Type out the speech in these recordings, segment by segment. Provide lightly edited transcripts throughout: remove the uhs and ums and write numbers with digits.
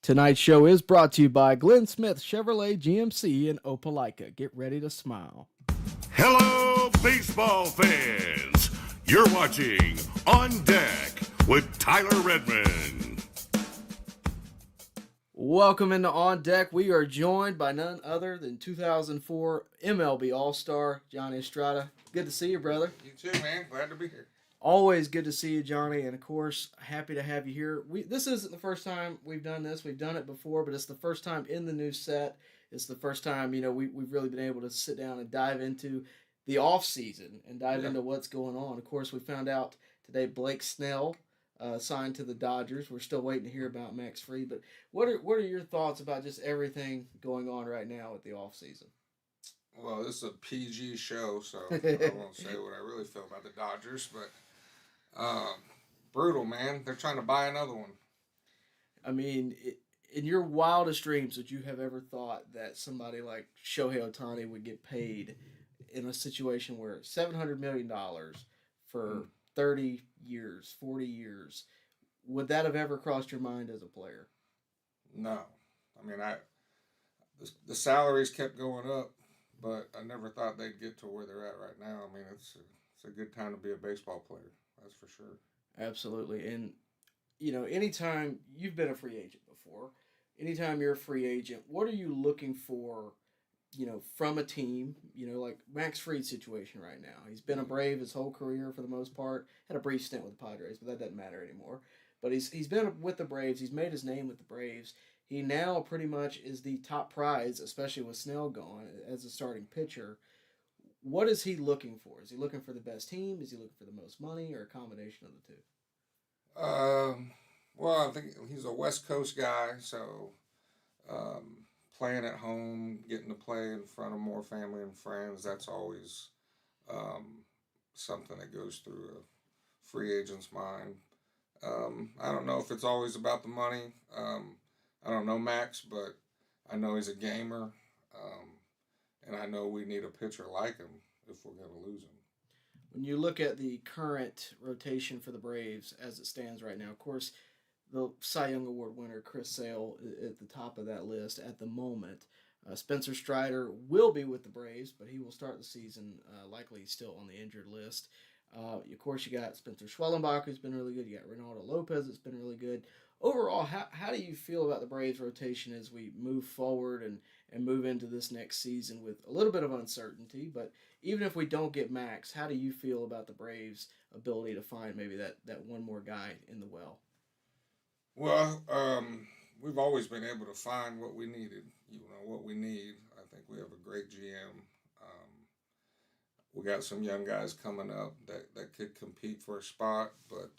Tonight's show is brought to you by Glenn Smith Chevrolet GMC in Opelika. Get ready to smile. Hello, baseball fans. You're watching On Deck with Tyler Redmond. Welcome into On Deck. We are joined by none other than 2004 MLB All-Star Johnny Estrada. Good to see you, brother. You too, man. Glad to be here. Always good to see you, Johnny, and of course, happy to have you here. This isn't the first time we've done this. We've done it before, but it's the first time in the new set. It's the first time, we've really been able to sit down and dive into the offseason and dive into what's going on. Of course, we found out today Blake Snell signed to the Dodgers. We're still waiting to hear about Max Fried, but what are your thoughts about just everything going on right now with the offseason? Well, this is a PG show, so I won't say what I really feel about the Dodgers, but brutal, man. They're trying to buy another one. I mean, in your wildest dreams, would you have ever thought that somebody like Shohei Ohtani would get paid in a situation where $700 million for 30 years, 40 years, would that have ever crossed your mind as a player? No. I mean, the salaries kept going up, but I never thought they'd get to where they're at right now. I mean, it's a good time to be a baseball player. That's for sure. Absolutely. And, anytime you've been a free agent before, anytime you're a free agent, what are you looking for, from a team? Like Max Fried's situation right now. He's been a Brave his whole career for the most part. Had a brief stint with the Padres, but that doesn't matter anymore. But he's been with the Braves. He's made his name with the Braves. He now pretty much is the top prize, especially with Snell gone, as a starting pitcher. What is he looking for? Is he looking for the best team? Is he looking for the most money, or a combination of the two? Well, I think he's a West Coast guy, so playing at home, getting to play in front of more family and friends, that's always something that goes through a free agent's mind. I don't know if it's always about the money. I don't know Max, but I know he's a gamer. And I know we need a pitcher like him if we're going to lose him. When you look at the current rotation for the Braves as it stands right now, of course, the Cy Young Award winner, Chris Sale, at the top of that list at the moment. Spencer Strider will be with the Braves, but he will start the season likely still on the injured list. Of course, you got Spencer Schwellenbach, who's been really good. You got Reynaldo Lopez, that's been really good. Overall, how do you feel about the Braves rotation as we move forward and move into this next season with a little bit of uncertainty? But even if we don't get Max, how do you feel about the Braves' ability to find maybe that one more guy in the well? Well, we've always been able to find what we needed, what we need. I think we have a great GM. We got some young guys coming up that could compete for a spot, but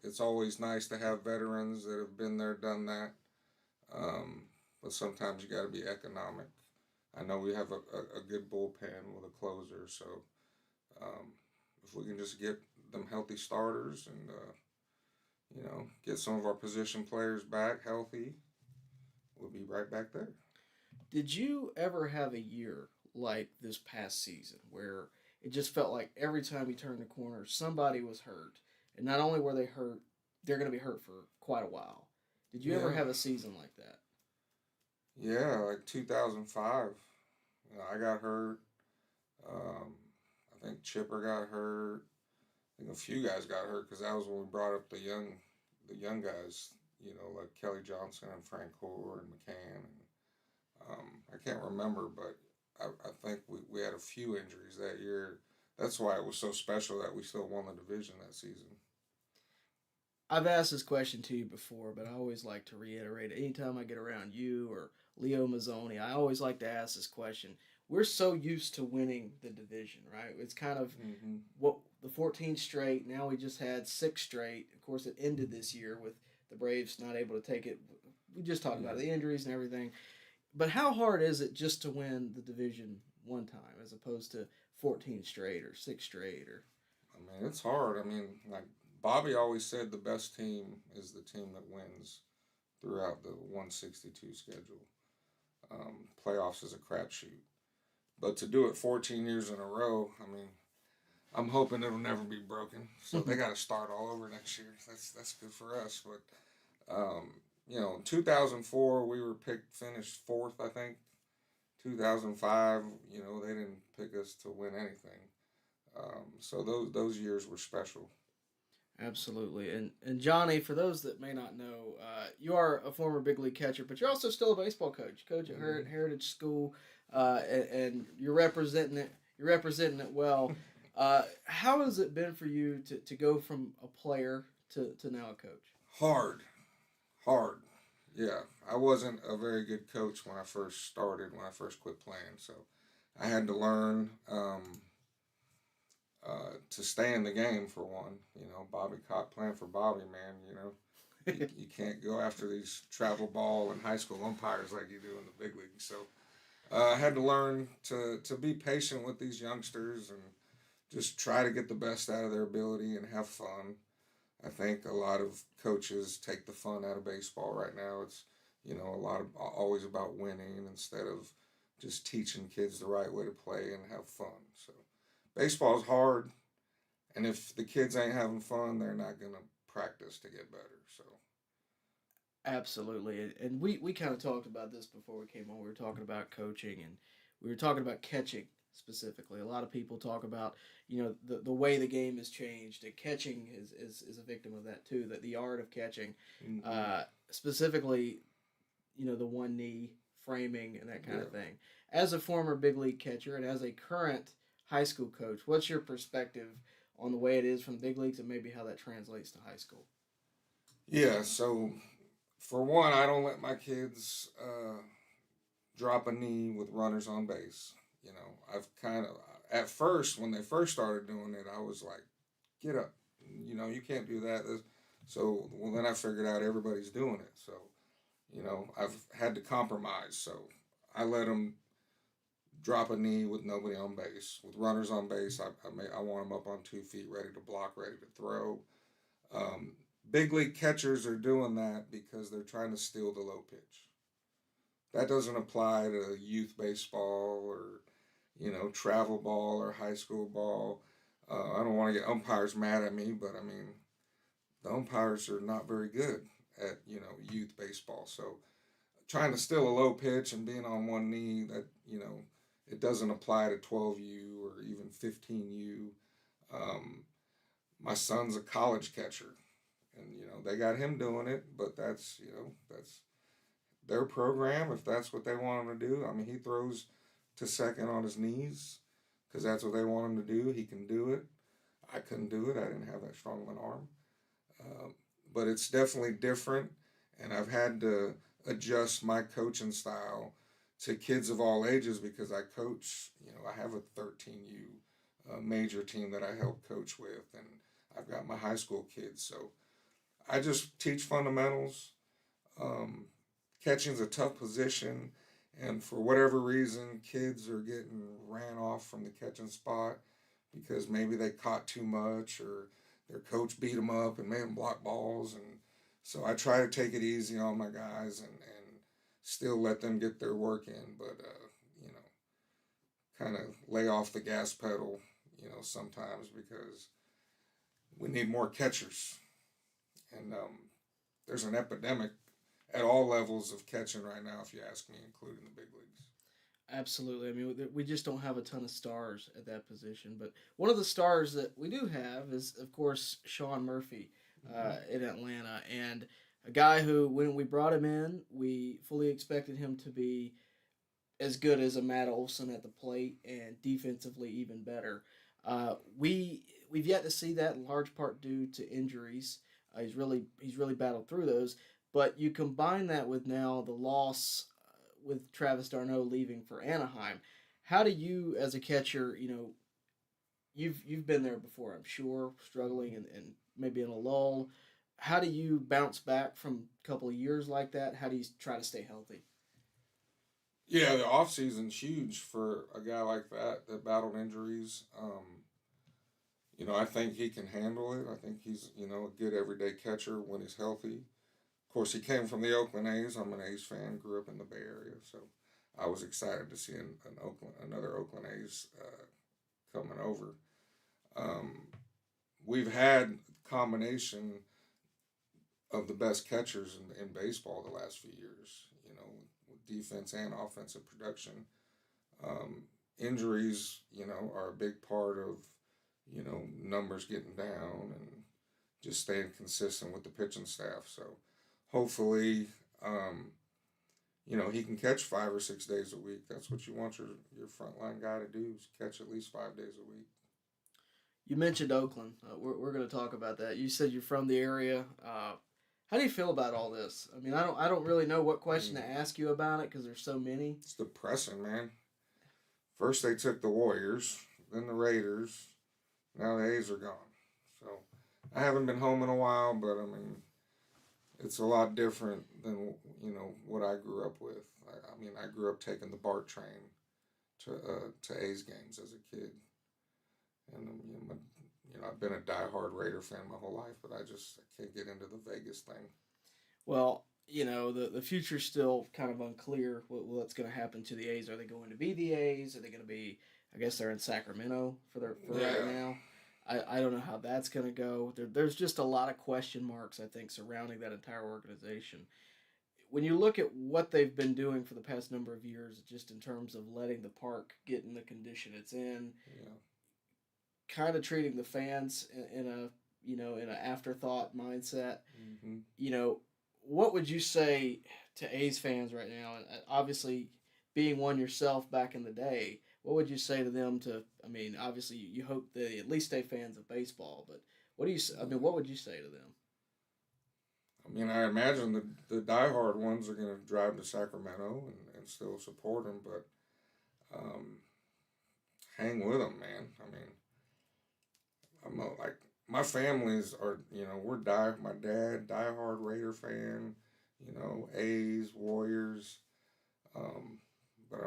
it's always nice to have veterans that have been there, done that. But sometimes you got to be economic. I know we have a good bullpen with a closer, so if we can just get them healthy starters and get some of our position players back healthy, we'll be right back there. Did you ever have a year like this past season where it just felt like every time you turned the corner, somebody was hurt? And not only were they hurt, they're going to be hurt for quite a while. Did you ever have a season like that? Yeah, like 2005. I got hurt. I think Chipper got hurt. I think a few guys got hurt because that was when we brought up the young guys, like Kelly Johnson and Frank Hoare and McCann. I can't remember, but I think we had a few injuries that year. That's why it was so special that we still won the division that season. I've asked this question to you before, but I always like to reiterate it. Anytime I get around you or Leo Mazzoni, I always like to ask this question. We're so used to winning the division, right? It's kind of what the 14 straight. Now we just had 6 straight. Of course, it ended this year with the Braves not able to take it. We just talked about the injuries and everything. But how hard is it just to win the division one time as opposed to 14 straight or 6 straight? I mean, it's hard. I mean, like Bobby always said, the best team is the team that wins throughout the 162 schedule. Playoffs is a crapshoot. But to do it 14 years in a row, I mean, I'm hoping it'll never be broken. So they got to start all over next year. That's good for us. But in 2004 we were finished fourth, I think. 2005, they didn't pick us to win anything. So those years were special. Absolutely. And Johnny, for those that may not know, you are a former big league catcher, but you're also still a baseball coach. Coach at Heritage School, and you're representing it. You're representing it well. How has it been for you to go from a player to now a coach? Hard. Yeah, I wasn't a very good coach when I first started. When I first quit playing, so I had to learn. To stay in the game for one. Bobby Cott playing for Bobby, man. You can't go after these travel ball and high school umpires like you do in the big leagues. So I had to learn to be patient with these youngsters and just try to get the best out of their ability and have fun. I think a lot of coaches take the fun out of baseball right now. It's a lot of always about winning instead of just teaching kids the right way to play and have fun. So baseball is hard, and if the kids ain't having fun, they're not gonna practice to get better. So Absolutely. And we kind of talked about this before we came on. We were talking about coaching and we were talking about catching specifically. A lot of people talk about, the way the game has changed. And catching is a victim of that too, that the art of catching, specifically, the one knee framing and that kind of thing. As a former big league catcher and as a current high school coach, what's your perspective on the way it is from big leagues and maybe how that translates to high school? yeah, so for one, I don't let my kids drop a knee with runners on base. I've kind of at first when they first started doing it, I was like, get up, you can't do that. So then I figured out everybody's doing it. So I've had to compromise. So I let them drop a knee with nobody on base. With runners on base, I want them up on 2 feet, ready to block, ready to throw. Big league catchers are doing that because they're trying to steal the low pitch. That doesn't apply to youth baseball or travel ball or high school ball. I don't want to get umpires mad at me, but I mean, the umpires are not very good at youth baseball. So trying to steal a low pitch and being on one knee, that it doesn't apply to 12U or even 15U. My son's a college catcher, and they got him doing it, but that's their program. If that's what they want him to do, I mean, he throws to second on his knees because that's what they want him to do. He can do it. I couldn't do it. I didn't have that strong of an arm. But it's definitely different, and I've had to adjust my coaching style to kids of all ages because I coach. I have a 13U major team that I help coach with, and I've got my high school kids. So I just teach fundamentals. Catching's a tough position, and for whatever reason, kids are getting ran off from the catching spot because maybe they caught too much or their coach beat them up and made them block balls. And so I try to take it easy on my guys and still let them get their work in, but, kind of lay off the gas pedal, sometimes because we need more catchers. And there's an epidemic at all levels of catching right now, if you ask me, including the big leagues. Absolutely. I mean, we just don't have a ton of stars at that position. But one of the stars that we do have is, of course, Sean Murphy in Atlanta. And a guy who, when we brought him in, we fully expected him to be as good as a Matt Olson at the plate and defensively even better. We've yet to see that in large part due to injuries. He's really battled through those. But you combine that with now the loss with Travis d'Arnaud leaving for Anaheim. How do you, as a catcher, you've been there before, I'm sure, struggling and maybe in a lull. How do you bounce back from a couple of years like that? How do you try to stay healthy? Yeah, the off season's huge for a guy like that battled injuries. I think he can handle it. I think he's a good everyday catcher when he's healthy. Of course, he came from the Oakland A's. I'm an A's fan. Grew up in the Bay Area, so I was excited to see another Oakland A's coming over. We've had combination of the best catchers in baseball the last few years. You know, with defense and offensive production. Injuries, are a big part of, numbers getting down and just staying consistent with the pitching staff. So hopefully, he can catch 5 or 6 days a week. That's what you want your frontline guy to do, is catch at least 5 days a week. You mentioned Oakland. We're going to talk about that. You said you're from the area. How do you feel about all this? I mean, I don't really know what question to ask you about it because there's so many. It's depressing, man. First they took the Warriors, then the Raiders. Now the A's are gone. So I haven't been home in a while, but I mean, it's a lot different than what I grew up with. I grew up taking the BART train to A's games as a kid, and I've been a diehard Raider fan my whole life, but I can't get into the Vegas thing. Well, the future's still kind of unclear what's going to happen to the A's. Are they going to be the A's? Are they going to be? I guess they're in Sacramento for right now. I don't know how that's going to go. There's just a lot of question marks, I think, surrounding that entire organization. When you look at what they've been doing for the past number of years, just in terms of letting the park get in the condition it's in, kind of treating the fans in an afterthought mindset, what would you say to A's fans right now? And obviously, being one yourself back in the day, what would you say to them? Obviously, you hope they at least stay fans of baseball, but what would you say to them? I imagine the diehard ones are going to drive to Sacramento and still support them, but hang with them, man. My families are, my dad, diehard Raider fan, A's, Warriors. But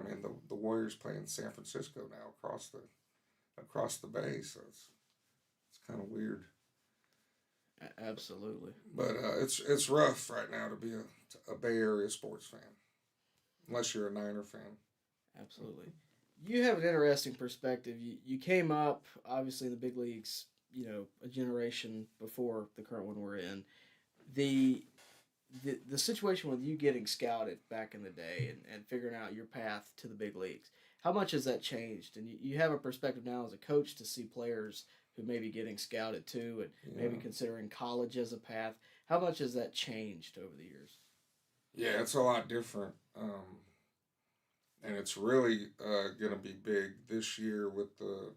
the Warriors play in San Francisco now across the bay, so it's kind of weird. Absolutely. But it's rough right now to be a Bay Area sports fan, unless you're a Niner fan. Absolutely. You have an interesting perspective. You came up, obviously, in the big leagues, a generation before the current one we're in. The situation with you getting scouted back in the day and figuring out your path to the big leagues, how much has that changed? And you have a perspective now as a coach to see players who may be getting scouted too and maybe considering college as a path. How much has that changed over the years? Yeah, it's a lot different. And it's really going to be big this year with the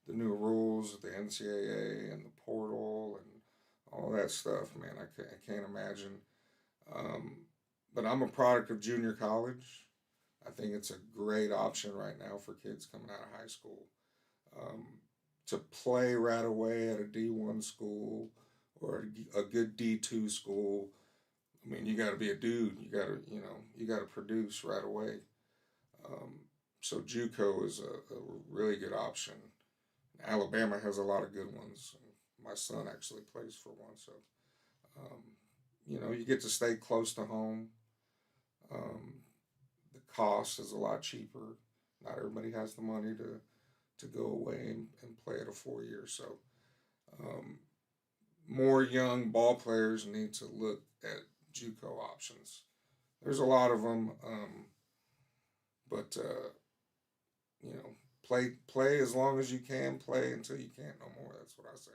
new rules, the NCAA and the portal and all that stuff, man. I can't imagine. But I'm a product of junior college. I think it's a great option right now for kids coming out of high school. To play right away at a D1 school or a good D2 school, you got to be a dude. You got to produce right away. So JUCO is a really good option. Alabama has a lot of good ones. My son actually plays for one, so you get to stay close to home. The cost is a lot cheaper. Not everybody has the money to go away and play at a 4-year. So more young ball players need to look at JUCO options. There's a lot of them, but play as long as you can, play until you can't no more. That's what I say.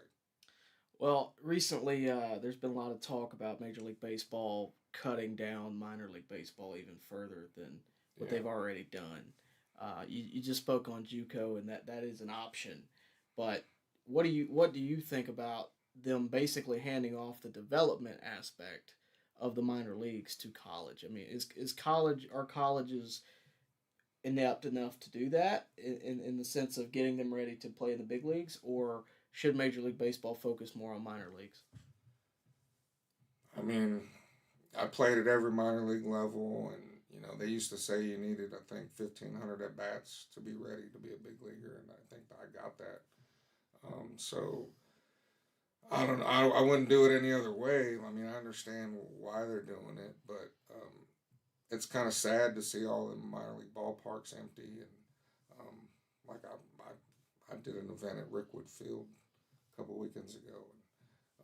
Well, recently there's been a lot of talk about Major League Baseball cutting down minor league baseball even further than what they've already done. You just spoke on JUCO, and that is an option. But what do you think about them basically handing off the development aspect of the minor leagues to college? Are colleges inept enough to do that in the sense of getting them ready to play in the big leagues, or should Major League Baseball focus more on minor leagues? I played at every minor league level, and they used to say you needed, I think, 1,500 at bats to be ready to be a big leaguer, and I think I got that. So I don't know. I wouldn't do it any other way. I understand why they're doing it, but it's kind of sad to see all the minor league ballparks empty. And I did an event at Rickwood Field a couple weekends ago,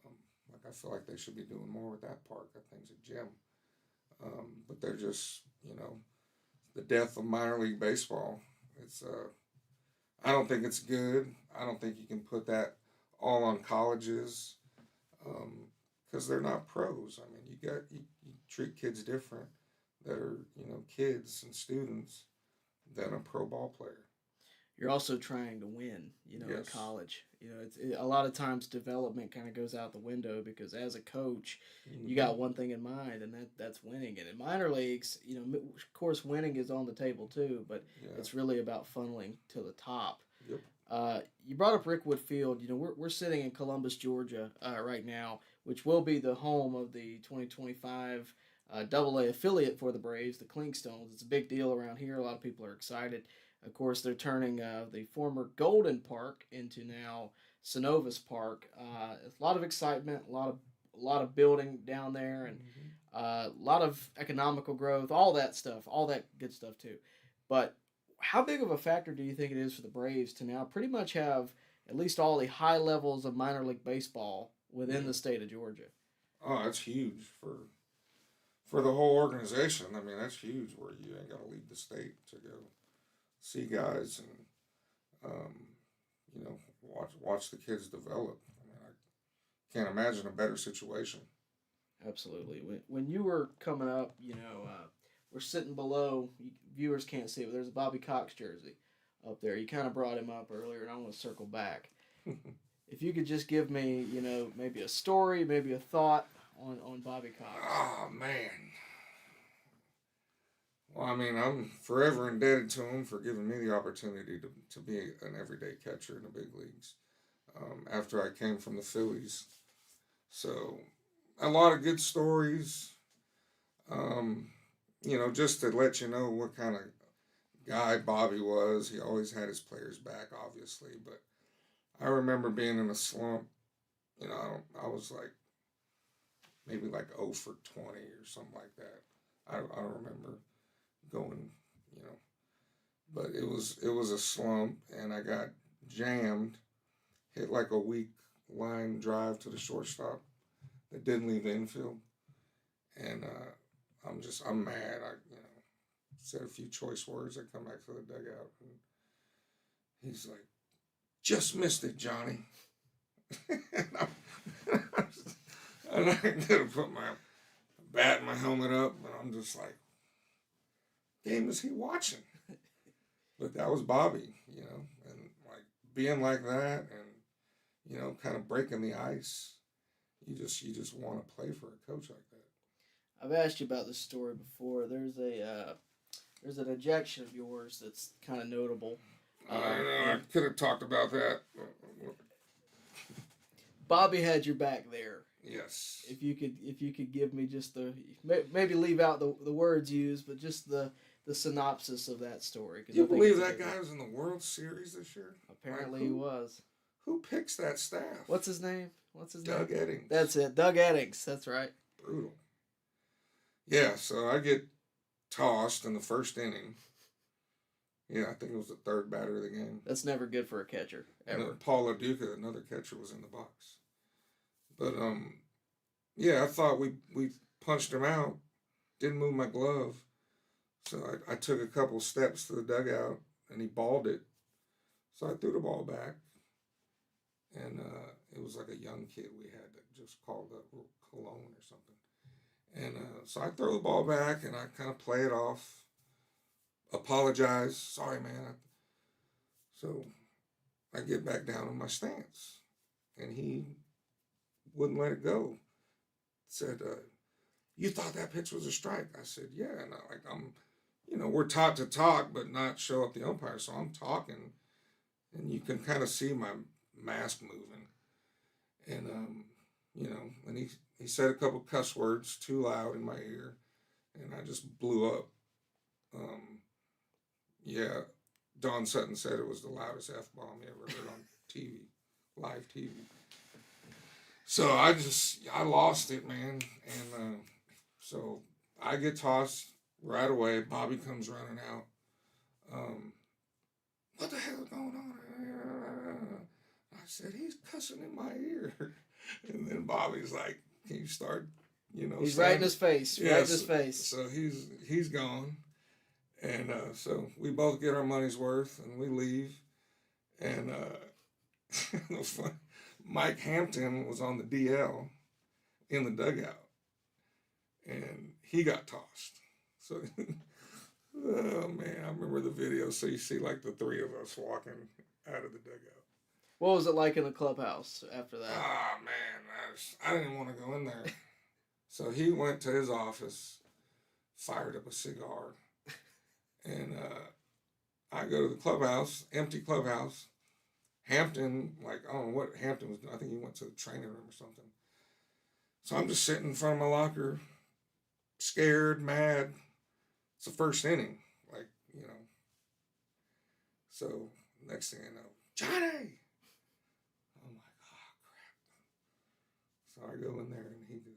and Like I feel like they should be doing more with that park. That thing's a gem. But they're just, the death of minor league baseball. It's I don't think it's good. I don't think you can put that all on colleges because they're not pros. I mean, you treat kids different that are kids and students than a pro ball player. You're also trying to win, in Yes. college. A lot of times development kind of goes out the window because as a coach, you Mm-hmm. got one thing in mind, and that's winning. And in minor leagues, of course, winning is on the table too, but Yeah. it's really about funneling to the top. Yep. You brought up Rickwood Field. We're sitting in Columbus, Georgia, right now, which will be the home of the 2025 Double A affiliate for the Braves, the Clinkstones. It's a big deal around here. A lot of people are excited. Of course, they're turning the former Golden Park into now Synovus Park. A lot of excitement, a lot of building down there, and Mm-hmm. a lot of economical growth, all that stuff, all that good stuff too. But how big of a factor do you think it is for the Braves to now pretty much have at least all the high levels of minor league baseball within the state of Georgia? Oh, that's huge for the whole organization. I mean, that's huge where you ain't got to leave the state to go see guys and watch the kids develop. I mean, I can't imagine a better situation. Absolutely. When you were coming up, we're sitting below. Viewers can't see it, but there's a Bobby Cox jersey up there. You kind of brought him up earlier, and I want to circle back. If you could just give me, maybe a story, maybe a thought on Bobby Cox. Oh man. Well, I mean, I'm forever indebted to him for giving me the opportunity to be an everyday catcher in the big leagues after I came from the Phillies. So, a lot of good stories. Just to let you know what kind of guy Bobby was. He always had his players back, obviously. But I remember being in a slump. I was like maybe like 0 for 20 or something like that. I don't remember going, but it was a slump, and I got jammed, hit like a weak line drive to the shortstop that didn't leave the infield, and I'm mad. I said a few choice words. I come back to the dugout, and he's like, "Just missed it, Johnny." and I gotta put my bat and my helmet up, and I'm just like, game is he watching? But that was Bobby, and like being like that, and kind of breaking the ice. You just want to play for a coach like that. I've asked you about this story before. There's an ejection of yours that's kind of notable. I know. I could have talked about that. Bobby had your back there. Yes. If you could give me just maybe leave out the words used, but just the synopsis of that story. Do you believe that guy was in the World Series this year? Apparently he was. Who picks that staff? What's his name? Doug Eddings. That's it. Doug Eddings. That's right. Brutal. Yeah, so I get tossed in the first inning. Yeah, I think it was the third batter of the game. That's never good for a catcher, ever. And Paul LaDuca, another catcher, was in the box. But, yeah, I thought we punched him out. Didn't move my glove. So I took a couple steps to the dugout, and he balled it. So I threw the ball back. And it was like a young kid we had that just called up Cologne or something. And so I throw the ball back, and I kind of play it off. Apologize. Sorry, man. So I get back down in my stance. And he wouldn't let it go. Said, you thought that pitch was a strike? I said, yeah. And we're taught to talk, but not show up the umpire. So I'm talking, and you can kind of see my mask moving. And, and he said a couple cuss words too loud in my ear, and I just blew up. Yeah, Don Sutton said it was the loudest F-bomb he ever heard on TV, live TV. So I lost it, man. And so I get tossed right away. Bobby comes running out. What the hell is going on? I said, he's cussing in my ear. And then Bobby's like, "Can you start?" He's right in his face. Yeah, Right in his face. So he's gone, and so we both get our money's worth, and we leave. And Mike Hampton was on the DL in the dugout, and he got tossed. So, oh man, I remember the video. So you see like the three of us walking out of the dugout. What was it like in the clubhouse after that? Ah man, I didn't want to go in there. So he went to his office, fired up a cigar, and I go to the clubhouse, empty clubhouse. Hampton, like, I don't know what Hampton was doing. I think he went to the training room or something. So I'm just sitting in front of my locker, scared, mad. It's the first inning, like, So next thing I know, Johnny! I'm like, oh, crap. So I go in there and he goes,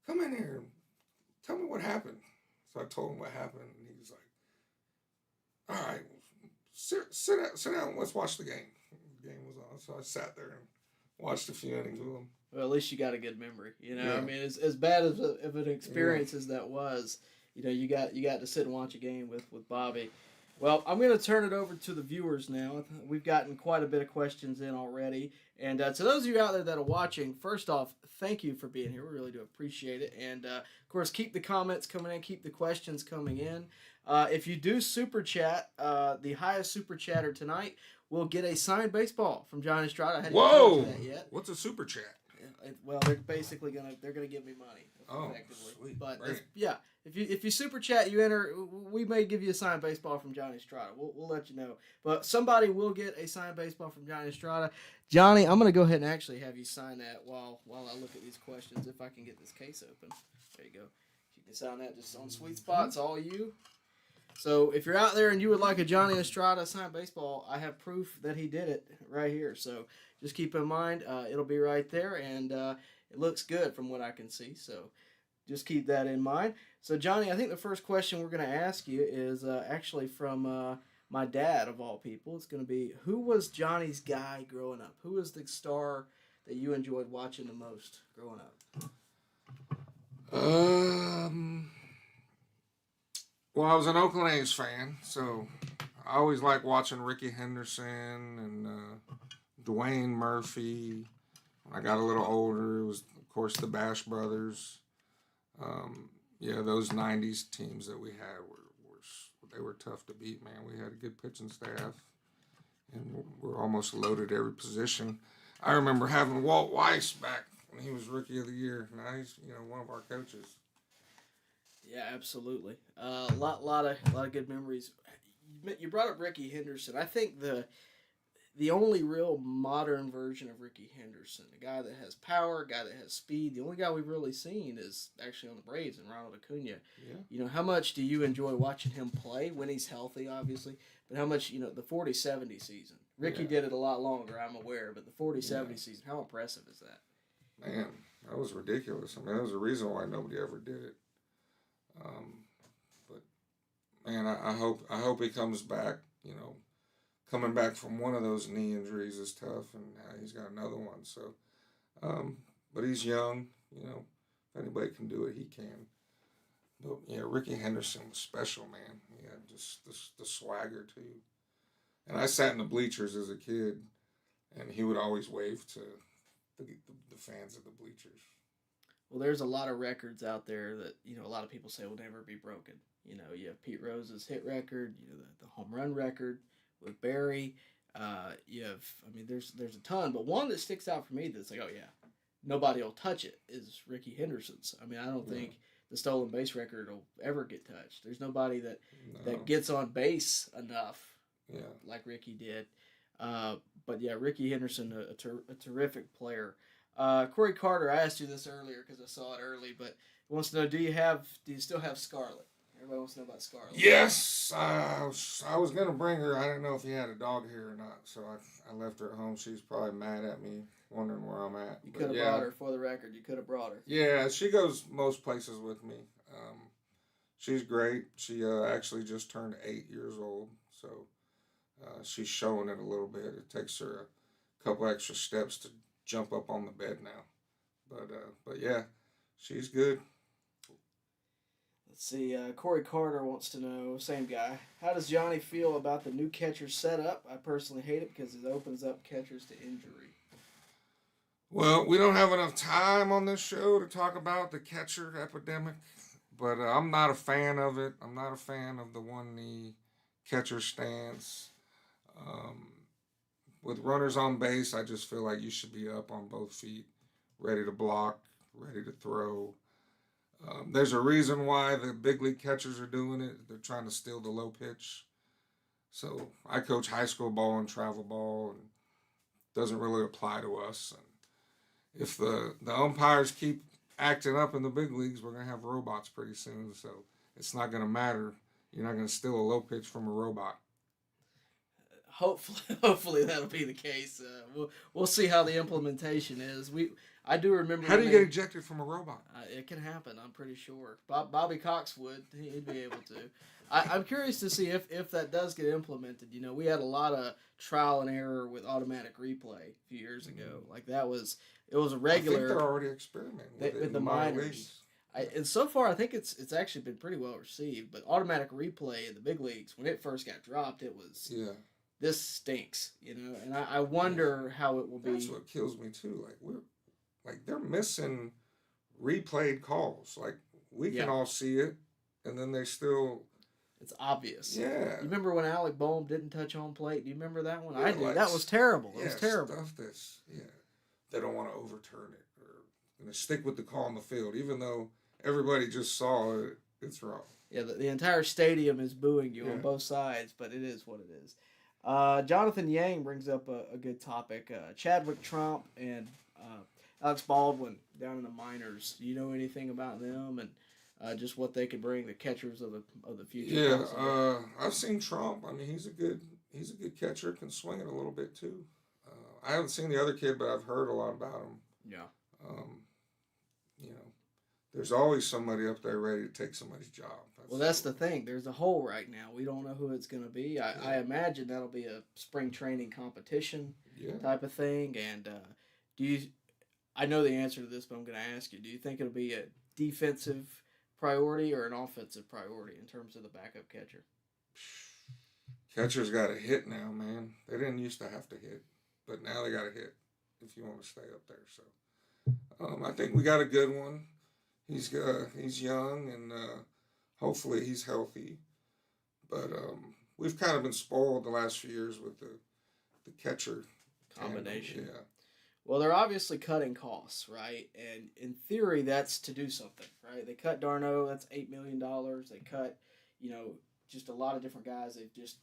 come in here and tell me what happened. So I told him what happened and he was like, all right, sit down, let's watch the game. The game was on, so I sat there and watched a few innings with him. Well, at least you got a good memory. Yeah. I mean, as bad of an experience as that was, you got to sit and watch a game with Bobby. Well, I'm going to turn it over to the viewers now. We've gotten quite a bit of questions in already. And to those of you out there that are watching, first off, thank you for being here. We really do appreciate it. And, of course, keep the comments coming in. Keep the questions coming in. If you do Super Chat, the highest Super Chatter tonight will get a signed baseball from Johnny Estrada. I hadn't told you that yet. What's a Super Chat? Well, they're basically gonna give me money effectively. Sweet. But Right. if you Super Chat, you enter, we may give you a signed baseball from Johnny Estrada. We'll let you know. But somebody will get a signed baseball from Johnny Estrada. Johnny, I'm gonna go ahead and actually have you sign that while I look at these questions, if I can get this case open. There you go. You can sign that just on Sweet Spots, all you. So if you're out there and you would like a Johnny Estrada signed baseball, I have proof that he did it right here. So just keep in mind, it'll be right there, and it looks good from what I can see. So just keep that in mind. So Johnny, I think the first question we're going to ask you is actually from my dad, of all people. It's going to be, who was Johnny's guy growing up? Who was the star that you enjoyed watching the most growing up? Well, I was an Oakland A's fan, so I always liked watching Ricky Henderson and Dwayne Murphy. When I got a little older, it was, of course, the Bash Brothers. Those 90s teams that we had were tough to beat, man. We had a good pitching staff, and we're almost loaded every position. I remember having Walt Weiss back when he was Rookie of the Year. Now he's, one of our coaches. Yeah, absolutely. A lot of good memories. You brought up Ricky Henderson. I think the only real modern version of Ricky Henderson, a guy that has power, a guy that has speed. The only guy we've really seen is actually on the Braves and Ronald Acuna. Yeah. How much do you enjoy watching him play when he's healthy, obviously? But how much, the 40-70 season. Ricky did it a lot longer, I'm aware, but the 40-70 season, how impressive is that? Man, that was ridiculous. I mean, that was the reason why nobody ever did it. But man, I hope he comes back. Coming back from one of those knee injuries is tough, and he's got another one. So, but he's young. If anybody can do it, he can. But yeah, Ricky Henderson was special, man. He had just the swagger too. And I sat in the bleachers as a kid, and he would always wave to the fans of the bleachers. Well, there's a lot of records out there that, a lot of people say will never be broken. You have Pete Rose's hit record, the home run record with Barry. There's a ton, but one that sticks out for me that's like, oh yeah, nobody will touch it is Ricky Henderson's. I don't think the stolen base record will ever get touched. There's nobody that gets on base enough like Ricky did. But yeah, Ricky Henderson, a terrific player. Corey Carter, I asked you this earlier because I saw it early, but he wants to know, do you still have Scarlett? Everybody wants to know about Scarlett. Yes, I was going to bring her. I didn't know if he had a dog here or not, so I left her at home. She's probably mad at me, wondering where I'm at. You could have brought her, for the record. You could have brought her. Yeah, she goes most places with me. She's great. She actually just turned 8 years old, so she's showing it a little bit. It takes her a couple extra steps jump up on the bed now. But yeah, she's good. Let's see. Corey Carter wants to know, same guy. How does Johnny feel about the new catcher setup? I personally hate it because it opens up catchers to injury. Well, we don't have enough time on this show to talk about the catcher epidemic, but I'm not a fan of it. I'm not a fan of the one knee catcher stance. Um, with runners on base, I just feel like you should be up on both feet, ready to block, ready to throw. There's a reason why the big league catchers are doing it. They're trying to steal the low pitch. So I coach high school ball and travel ball, and it doesn't really apply to us. And if the umpires keep acting up in the big leagues, we're going to have robots pretty soon. So it's not going to matter. You're not going to steal a low pitch from a robot. Hopefully that'll be the case. We'll see how the implementation is. I do remember. How do you get ejected from a robot? It can happen. I'm pretty sure. Bobby Cox would. He'd be able to. I'm curious to see if that does get implemented. You know, we had a lot of trial and error with automatic replay a few years ago. Like it was a regular. I think they're already experimenting with it with the minors. And so far, I think it's actually been pretty well received. But automatic replay in the big leagues, when it first got dropped, it was this stinks, you know. And I wonder how it will be. That's what kills me too. Like they're missing replayed calls. Like we can all see it, and then they still. It's obvious. Yeah. You remember when Alec Boehm didn't touch home plate? Do you remember that one? Yeah, I do. That was terrible. It was terrible. Stuff they don't want to overturn it or going to stick with the call on the field, even though everybody just saw it. It's wrong. Yeah, the entire stadium is booing you on both sides, but it is what it is. Jonathan Yang brings up a good topic. Chadwick Trump and Alex Baldwin down in the minors. Do you know anything about them and just what they could bring, the catchers of the future? Yeah, I've seen Trump. I mean, he's a good catcher. Can swing it a little bit too. I haven't seen the other kid, but I've heard a lot about him. Yeah. You know, there's always somebody up there ready to take somebody's job. That's the thing. There's a hole right now. We don't know who it's going to be. I imagine that'll be a spring training competition type of thing. And I know the answer to this, but I'm going to ask you, do you think it'll be a defensive priority or an offensive priority in terms of the backup catcher? Catcher's got to hit now, man. They didn't used to have to hit, but now they got to hit if you want to stay up there. So I think we got a good one. He's young and hopefully he's healthy. But we've kind of been spoiled the last few years with the catcher combination. Tandem. Yeah. Well, they're obviously cutting costs, right? And in theory, that's to do something, right? They cut Darno, that's $8 million. They cut, just a lot of different guys.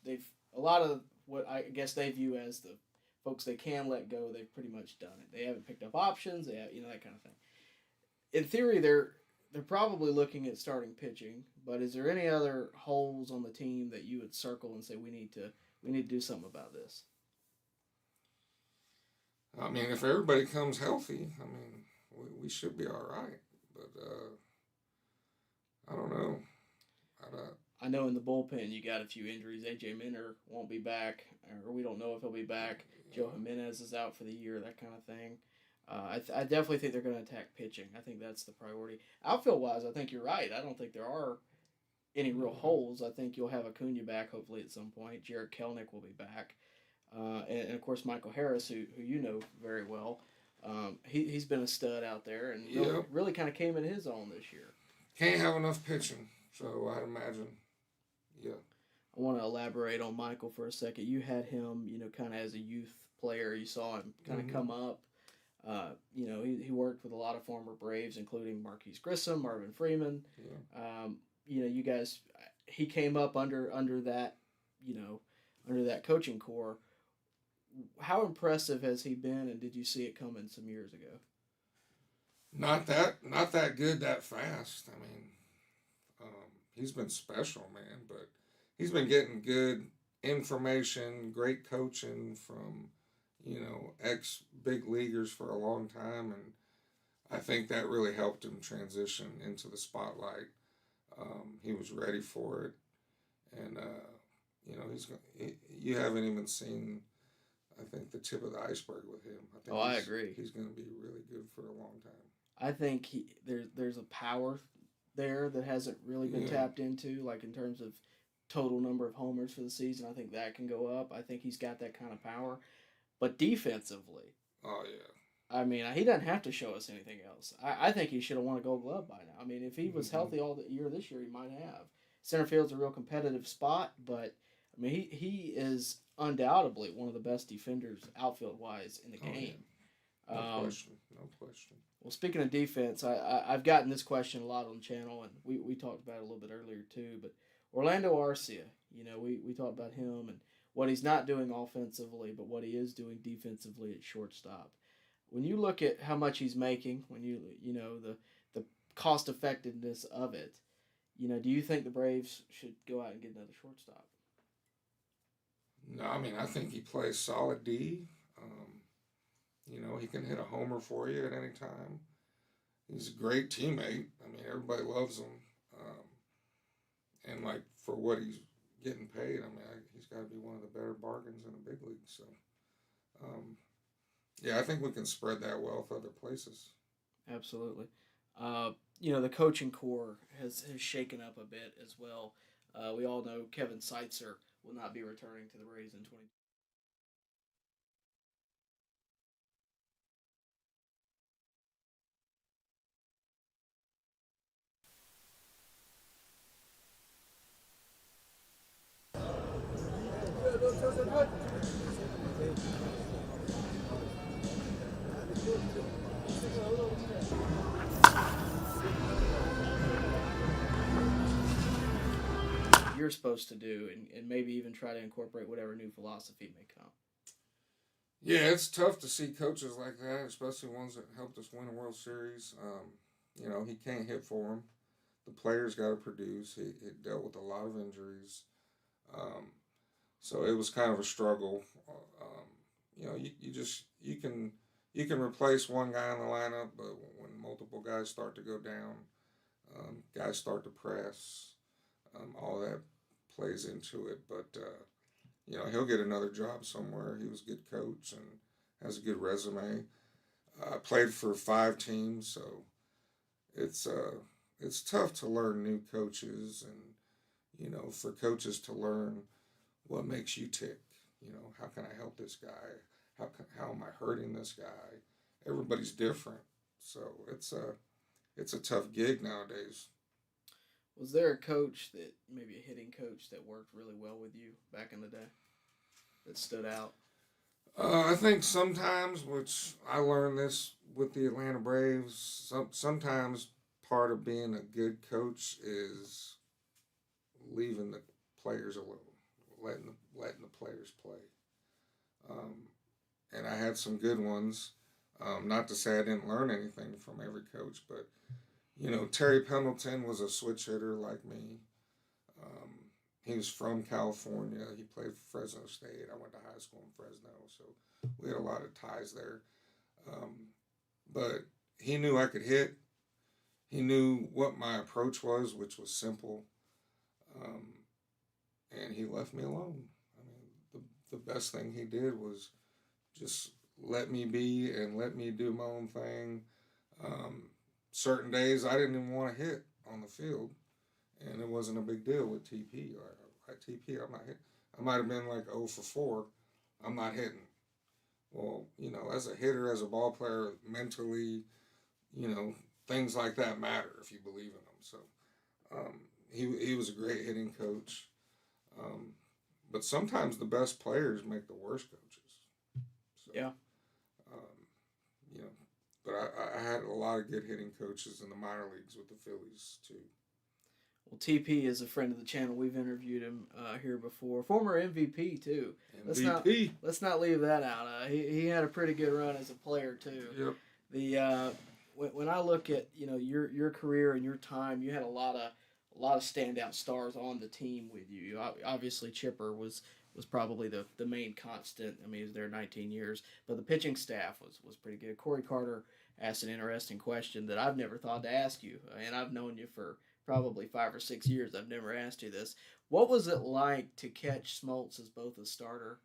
They've a lot of what I guess they view as the folks they can let go. They've pretty much done it. They haven't picked up options. They have, that kind of thing. In theory, they're probably looking at starting pitching. But is there any other holes on the team that you would circle and say we need to do something about this? I mean, if everybody comes healthy, I mean, we should be all right. But I don't know. I know in the bullpen you got a few injuries. A.J. Minter won't be back, or we don't know if he'll be back. Joe Jimenez is out for the year, that kind of thing. I definitely think they're going to attack pitching. I think that's the priority. Outfield-wise, I think you're right. I don't think there are any real holes. I think you'll have Acuna back hopefully at some point. Jared Kelnick will be back. And of course, Michael Harris, who you know very well. He's been a stud out there and really kind of came in his own this year. Can't have enough pitching, so I'd imagine. Yeah. I want to elaborate on Michael for a second. You had him, kind of as a youth player. You saw him kind of come up. He worked with a lot of former Braves, including Marquise Grissom, Marvin Freeman. Yeah. You guys, he came up under that, under that coaching core. How impressive has he been, and did you see it coming some years ago? Not that good that fast. I mean, he's been special, man, but he's been getting good information, great coaching from, ex-big leaguers for a long time, and I think that really helped him transition into the spotlight. He was ready for it, and, you haven't even seen I think, the tip of the iceberg with him. I think I agree. He's going to be really good for a long time. I think there's a power there that hasn't really been Yeah. tapped into, like in terms of total number of homers for the season. I think that can go up. I think he's got that kind of power. But defensively, Oh yeah. I mean, he doesn't have to show us anything else. I think he should have won a Gold Glove by now. I mean, if he was healthy all the year this year, he might have. Center field's a real competitive spot, but I mean, he is undoubtedly one of the best defenders outfield wise in the game. Yeah. No question. No question. Well, speaking of defense, I've gotten this question a lot on the channel, and we talked about it a little bit earlier too. But Orlando Arcia, we talked about him and what he's not doing offensively, but what he is doing defensively at shortstop. When you look at how much he's making, when the cost effectiveness of it, do you think the Braves should go out and get another shortstop? No, I mean, I think he plays solid D. He can hit a homer for you at any time. He's a great teammate. I mean, everybody loves him. And like for what he's getting paid, I mean, he's got to be one of the better bargains in the big league. So, yeah, I think we can spread that wealth other places. Absolutely. The coaching core has shaken up a bit as well. We all know Kevin Seitzer will not be returning to the Braves in 2020. You're supposed to do and maybe even try to incorporate whatever new philosophy may come. Yeah, it's tough to see coaches like that, especially ones that helped us win a World Series. He can't hit for them. The players got to produce. He dealt with a lot of injuries. So it was kind of a struggle. You can replace one guy in the lineup, but when multiple guys start to go down, guys start to press, all that plays into it. But he'll get another job somewhere. He was a good coach and has a good resume. Played for 5 teams, so it's tough to learn new coaches and for coaches to learn what makes you tick. How can I help this guy? How am I hurting this guy? Everybody's different, so it's a tough gig nowadays. Was there a coach maybe a hitting coach that worked really well with you back in the day that stood out? I think sometimes, which I learned this with the Atlanta Braves, sometimes part of being a good coach is leaving the players alone, letting the players play. And I had some good ones. Not to say I didn't learn anything from every coach, but Terry Pendleton was a switch hitter like me. He was from California. He played for Fresno State. I went to high school in Fresno, so we had a lot of ties there. But he knew I could hit. He knew what my approach was, which was simple. And he left me alone. I mean, the best thing he did was just let me be and let me do my own thing. Certain days I didn't even want to hit on the field, and it wasn't a big deal with TP. At TP, I'm not hitting. I might have been like 0 for 4. I'm not hitting. Well, as a hitter, as a ball player, mentally, things like that matter if you believe in them. So he was a great hitting coach. But sometimes the best players make the worst coaches. So, yeah. But I had a lot of good hitting coaches in the minor leagues with the Phillies too. Well, TP is a friend of the channel. We've interviewed him here before. Former MVP too. MVP. Let's not leave that out. He had a pretty good run as a player too. Yep. When I look at your career and your time, you had a lot of standout stars on the team with you. Obviously, Chipper was probably the main constant. I mean, he was there 19 years, but the pitching staff was pretty good. Corey Carter asked an interesting question that I've never thought to ask you, and I've known you for probably 5 or 6 years. I've never asked you this. What was it like to catch Smoltz as both a starter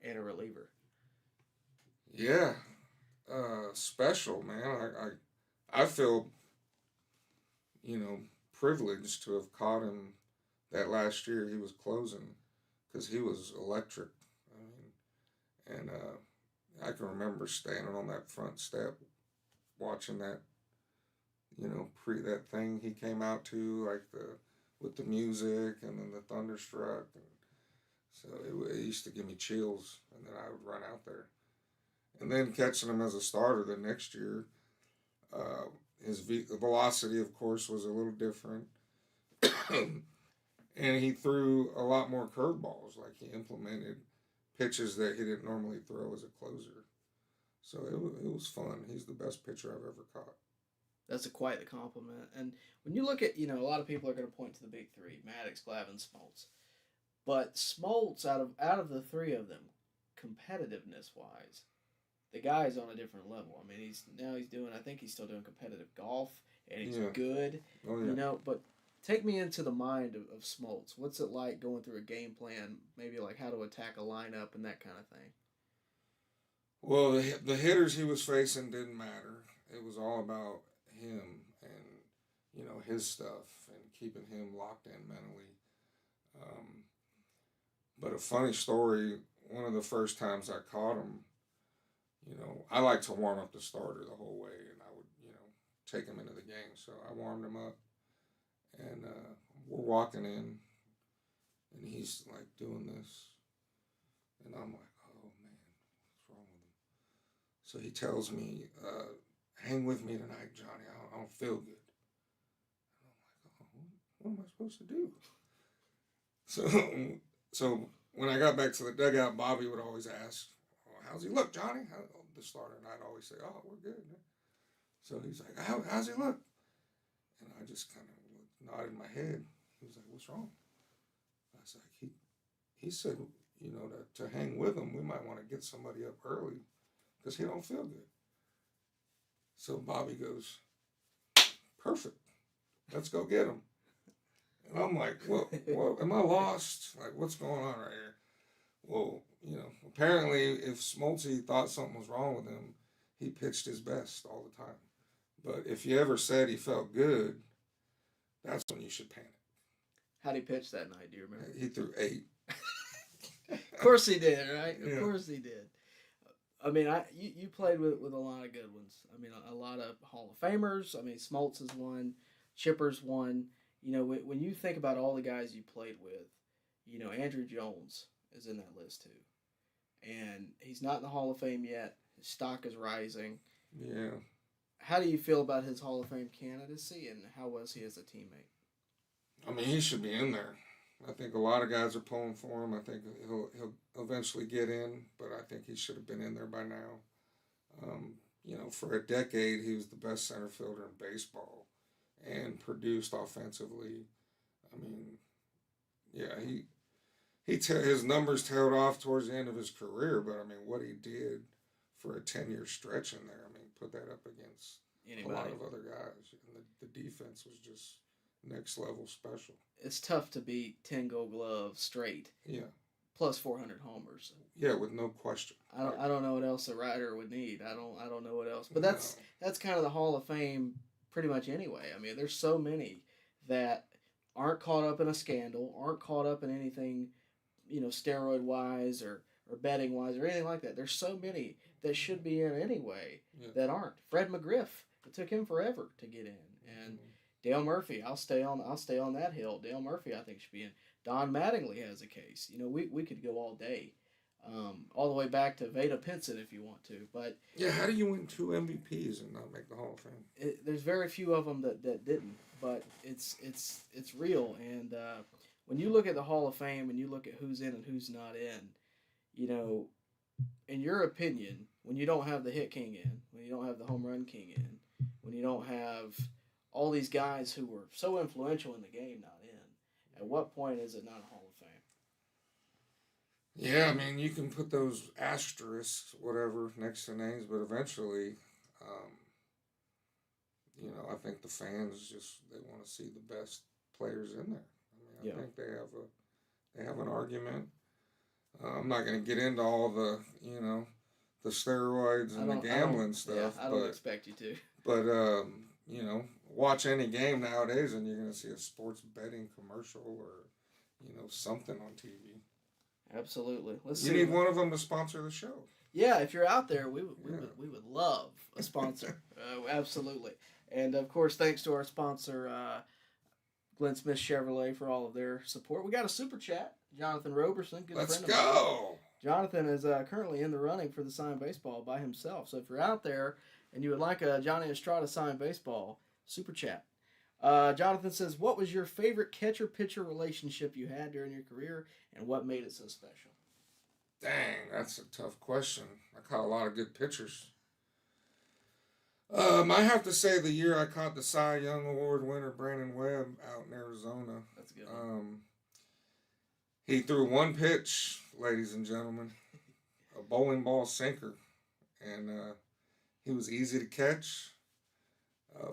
and a reliever? Yeah, special, man. I feel, privileged to have caught him that last year he was closing because he was electric. I mean, and I can remember standing on that front step watching that, pre that thing he came out to, like with the music and then the thunderstruck. And so it used to give me chills, and then I would run out there. And then catching him as a starter the next year, uh, velocity, of course, was a little different. And he threw a lot more curveballs. Like he implemented pitches that he didn't normally throw as a closer. So it was fun. He's the best pitcher I've ever caught. That's quite a compliment. And when you look at, a lot of people are going to point to the big three: Maddox, Glavine, Smoltz. But Smoltz, out of the three of them, competitiveness wise, the guy's on a different level. I mean, I think he's still doing competitive golf, and he's good. Oh yeah. But take me into the mind of Smoltz. What's it like going through a game plan, maybe like how to attack a lineup and that kind of thing? Well, the hitters he was facing didn't matter. It was all about him and his stuff and keeping him locked in mentally. Um, but a funny story. One of the first times I caught him, I like to warm up the starter the whole way, and I would take him into the game. So I warmed him up, and we're walking in, and he's like doing this, and I'm like, oh man, what's wrong with him? So he tells me, hang with me tonight, Johnny. I don't feel good. And I'm like, oh, what am I supposed to do? So when I got back to the dugout, Bobby would always ask, oh, how's he look, Johnny? The starter, and I'd always say, oh, we're good. So he's like, how's he look? And I just kind of nodded my head. He was like, what's wrong? I was like, he said, to hang with him, we might want to get somebody up early because he don't feel good. So Bobby goes, perfect. Let's go get him. And I'm like, well, am I lost? Like, what's going on right here? Well, apparently if Smoltzy thought something was wrong with him, he pitched his best all the time. But if he ever said he felt good, that's when you should panic. How'd he pitch that night? Do you remember? He threw 8. Of course he did, right? Yeah. Of course he did. I mean, you played with a lot of good ones. I mean, a lot of Hall of Famers. I mean, Smoltz is one, Chipper's one. When you think about all the guys you played with, Andrew Jones is in that list too. And he's not in the Hall of Fame yet. His stock is rising. Yeah. How do you feel about his Hall of Fame candidacy, and how was he as a teammate? I mean, he should be in there. I think a lot of guys are pulling for him. I think he'll eventually get in, but I think he should have been in there by now. For a decade, he was the best center fielder in baseball and produced offensively. I mean, yeah, his numbers tailed off towards the end of his career, but I mean, what he did for a 10-year stretch in there, I mean, put that up against a lot of other guys. And the defense was just next level special. It's tough to beat 10 Gold Gloves straight. Yeah. Plus 400 homers. Yeah, with no question. I don't know what else a Ryder would need. I don't know what else. But that's kind of the Hall of Fame pretty much anyway. I mean, there's so many that aren't caught up in a scandal, aren't caught up in anything, steroid wise or betting wise or anything like that. There's so many that should be in anyway that aren't. Fred McGriff, it took him forever to get in, and Dale Murphy, I'll stay on that hill. Dale Murphy, I think, should be in. Don Mattingly has a case. We could go all day, all the way back to Vada Pinson if you want to. But yeah, how do you win 2 MVPs and not make the Hall of Fame? There's very few of them that didn't, but it's real. And when you look at the Hall of Fame and you look at who's in and who's not in, in your opinion, when you don't have the hit king in, when you don't have the home run king in, when you don't have all these guys who were so influential in the game not in, at what point is it not a Hall of Fame? Yeah, I mean, you can put those asterisks, whatever, next to names, but eventually, I think the fans they want to see the best players in there. I mean, I think they have an argument. I'm not going to get into all the the steroids and the gambling stuff. Yeah, I don't expect you to. But you know, watch any game nowadays, and you're gonna see a sports betting commercial or something on TV. Absolutely. You need one of them to sponsor the show. Yeah, if you're out there, we would love a sponsor. Absolutely. And of course, thanks to our sponsor, Glenn Smith Chevrolet, for all of their support. We got a super chat. Jonathan Roberson, good Let's friend of mine. Jonathan is currently in the running for the signed baseball by himself. So if you're out there and you would like a Johnny Estrada signed baseball, super chat. Jonathan says, what was your favorite catcher-pitcher relationship you had during your career, and what made it so special? Dang, that's a tough question. I caught a lot of good pitchers. I have to say the year I caught the Cy Young Award winner, Brandon Webb, out in Arizona. That's a good one. He threw one pitch, ladies and gentlemen, a bowling ball sinker. And he was easy to catch,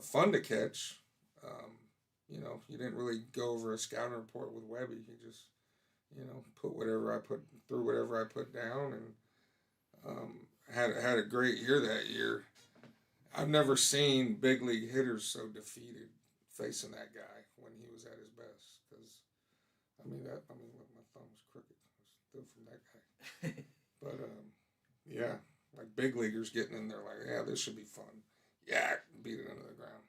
fun to catch. You didn't really go over a scouting report with Webby. He just, threw whatever I put down, and had a great year that year. I've never seen big league hitters so defeated facing that guy when he was at his best. Because, look, my thumb was crooked. I was still from that guy. But, yeah, like big leaguers getting in there like, yeah, this should be fun. Yeah, beat it into the ground.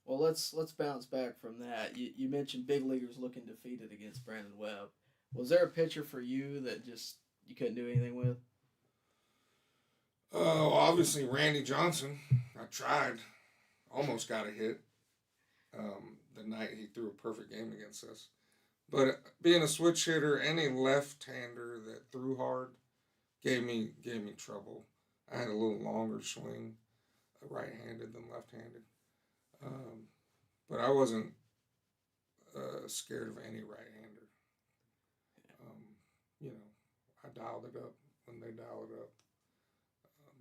Well, let's bounce back from that. You mentioned big leaguers looking defeated against Brandon Webb. Was there a pitcher for you that just you couldn't do anything with? Well, obviously Randy Johnson. I tried, almost got a hit. The night he threw a perfect game against us. But being a switch hitter, any left-hander that threw hard gave me trouble. I had a little longer swing, right-handed than left-handed. But I wasn't scared of any right-hander. I dialed it up when they dialed it up.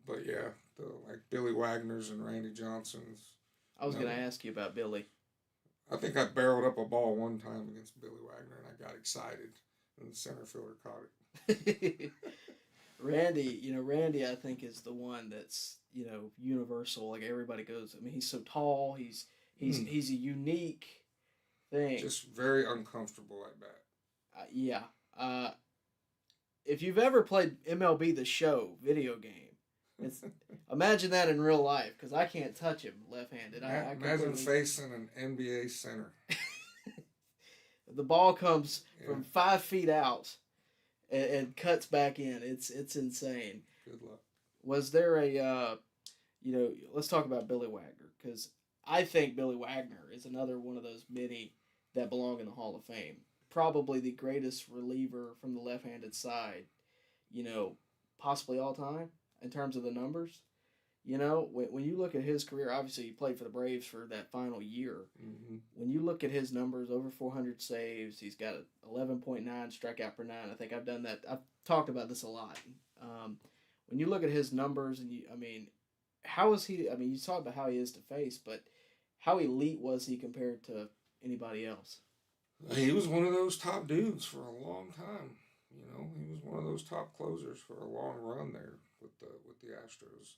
But yeah, like Billy Wagner's and Randy Johnson's. I was going to ask you about Billy. I think I barreled up a ball one time against Billy Wagner, and I got excited, and the center fielder caught it. Randy, I think, is the one that's, universal. Like, everybody goes, he's so tall. He's a unique thing. Just very uncomfortable at bat. Yeah. If you've ever played MLB The Show video game, imagine that in real life, because I can't touch him left-handed. Imagine facing an NBA center. The ball comes from 5 feet out and cuts back in. It's insane. Good luck. Was there let's talk about Billy Wagner, because I think Billy Wagner is another one of those many that belong in the Hall of Fame. Probably the greatest reliever from the left-handed side, possibly all time in terms of the numbers. When you look at his career, obviously he played for the Braves for that final year. Mm-hmm. When you look at his numbers, over 400 saves, he's got 11.9 strikeout per nine. I think I've done that. I've talked about this a lot. When you look at his numbers, and how is he? You talk about how he is to face, but how elite was he compared to anybody else? He was one of those top dudes for a long time. He was one of those top closers for a long run there with the Astros.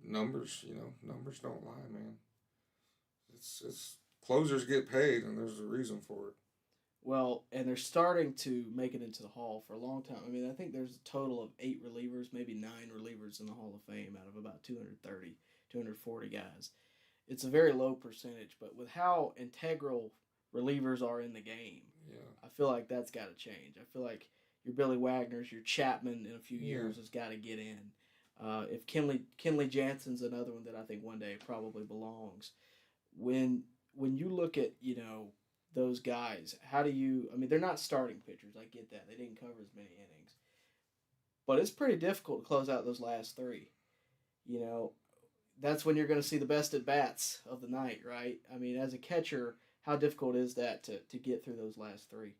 Numbers don't lie, man. It's closers get paid, and there's a reason for it. Well, and they're starting to make it into the Hall for a long time. I think there's a total of 8 relievers, maybe 9 relievers in the Hall of Fame out of about 230, 240 guys. It's a very low percentage, but with how integral relievers are in the game, I feel like that's got to change. I feel like your Billy Wagners, your Chapman in a few years has got to get in. If Kenley Jansen's another one that I think one day probably belongs. When you look at, those guys, how do you, they're not starting pitchers. I get that. They didn't cover as many innings. But it's pretty difficult to close out those last 3. That's when you're going to see the best at-bats of the night, right? As a catcher, how difficult is that to get through those last 3?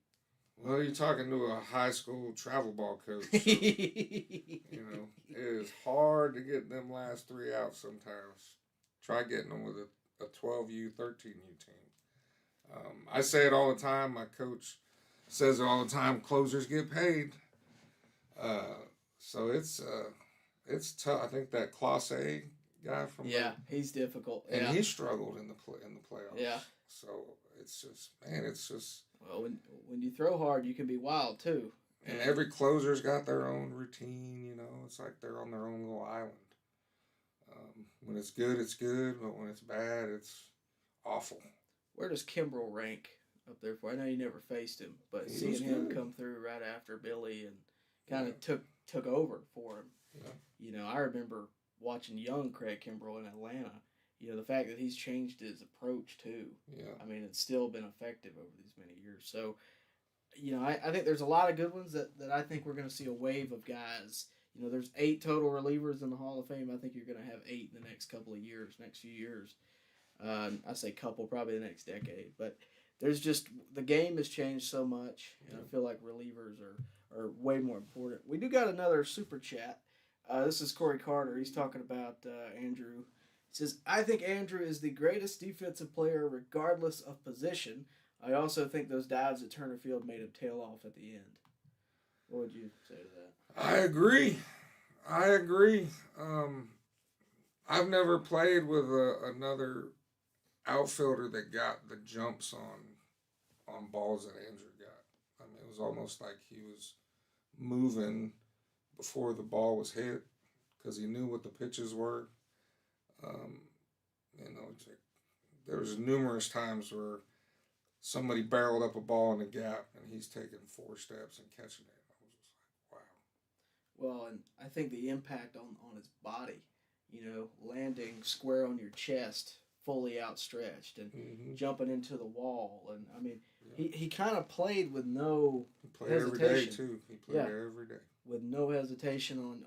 Well, you're talking to a high school travel ball coach. So, it is hard to get them last 3 out sometimes. Try getting them with a 12U, 13U team. I say it all the time. My coach says it all the time. Closers get paid. So it's tough. I think that Class A guy from Yeah, he's difficult. and Yeah, he struggled in the playoffs. yeah. So it's just man, it's just Well, when you throw hard, you can be wild too. and every closer's got their own routine. It's like they're on their own little island. When it's good, it's good, but when it's bad, it's awful. Where does Kimbrel rank up there for? I know you never faced him, but He seeing was him good. come through right after Billy and kind of Yeah. took over for him. Yeah. I remember watching young Craig Kimbrel in Atlanta. The fact that he's changed his approach too. Yeah. I mean, it's still been effective over these many years. So, I think there's a lot of good ones that I think we're going to see a wave of guys. There's 8 total relievers in the Hall of Fame. I think you're going to have 8 in the next couple of years, next few years. I say couple, probably the next decade. But there's just, the game has changed so much, and I feel like relievers are way more important. We do got another super chat. This is Corey Carter. He's talking about Andrew. He says, I think Andrew is the greatest defensive player regardless of position. I also think those dives at Turner Field made him tail off at the end. What would you say to that? I agree. I've never played with another outfielder that got the jumps on balls that Andrew got. I mean, it was almost like he was moving before the ball was hit because he knew what the pitches were. There was numerous times where somebody barreled up a ball in the gap and he's taking 4 steps and catching it. I was just like, wow. Well, and I think the impact on his body, landing square on your chest, fully outstretched, and jumping into the wall. And, I mean, he kind of played with no He played hesitation. every day, too. He played every day. With no hesitation on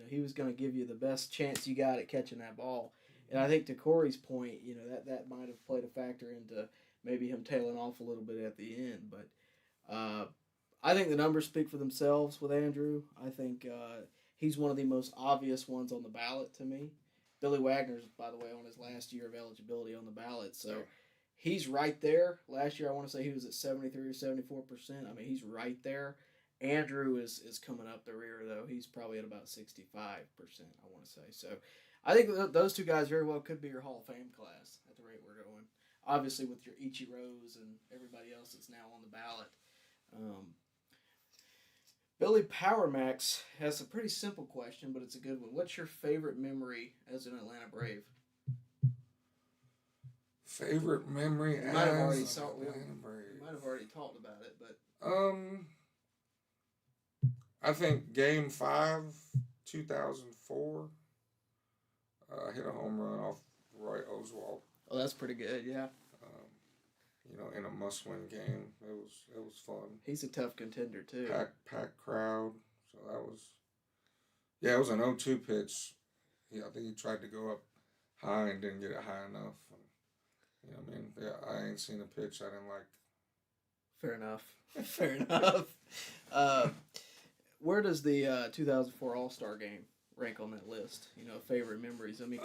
he was going to give you the best chance you got at catching that ball. And I think to Corey's point, that might have played a factor into maybe him tailing off a little bit at the end. But I think the numbers speak for themselves with Andrew. I think he's one of the most obvious ones on the ballot to me. Billy Wagner's, by the way, on his last year of eligibility on the ballot. So he's right there. Last year, I want to say he was at 73 or 74%. I mean, he's right there. Andrew is coming up the rear, though. He's probably at about 65%, I want to say. So I think those two guys very well could be your Hall of Fame class at the rate we're going. Obviously, with your Ichiros and everybody else that's now on the ballot. Billy Powermax has a pretty simple question, but it's a good one. What's your favorite memory as an Atlanta Brave? Favorite memory as an Atlanta Brave? We might have already talked about it, but I think Game 5, 2004. Hit a home run off Roy Oswalt. Oh, that's pretty good. Yeah. In a must-win game, it was fun. He's a tough contender too. Packed crowd. So that was, it was an 0-2 pitch. Yeah, I think he tried to go up high and didn't get it high enough. And, I ain't seen a pitch I didn't like. Fair enough. Fair enough. Where does the 2004 All-Star game rank on that list? Favorite memories. I mean,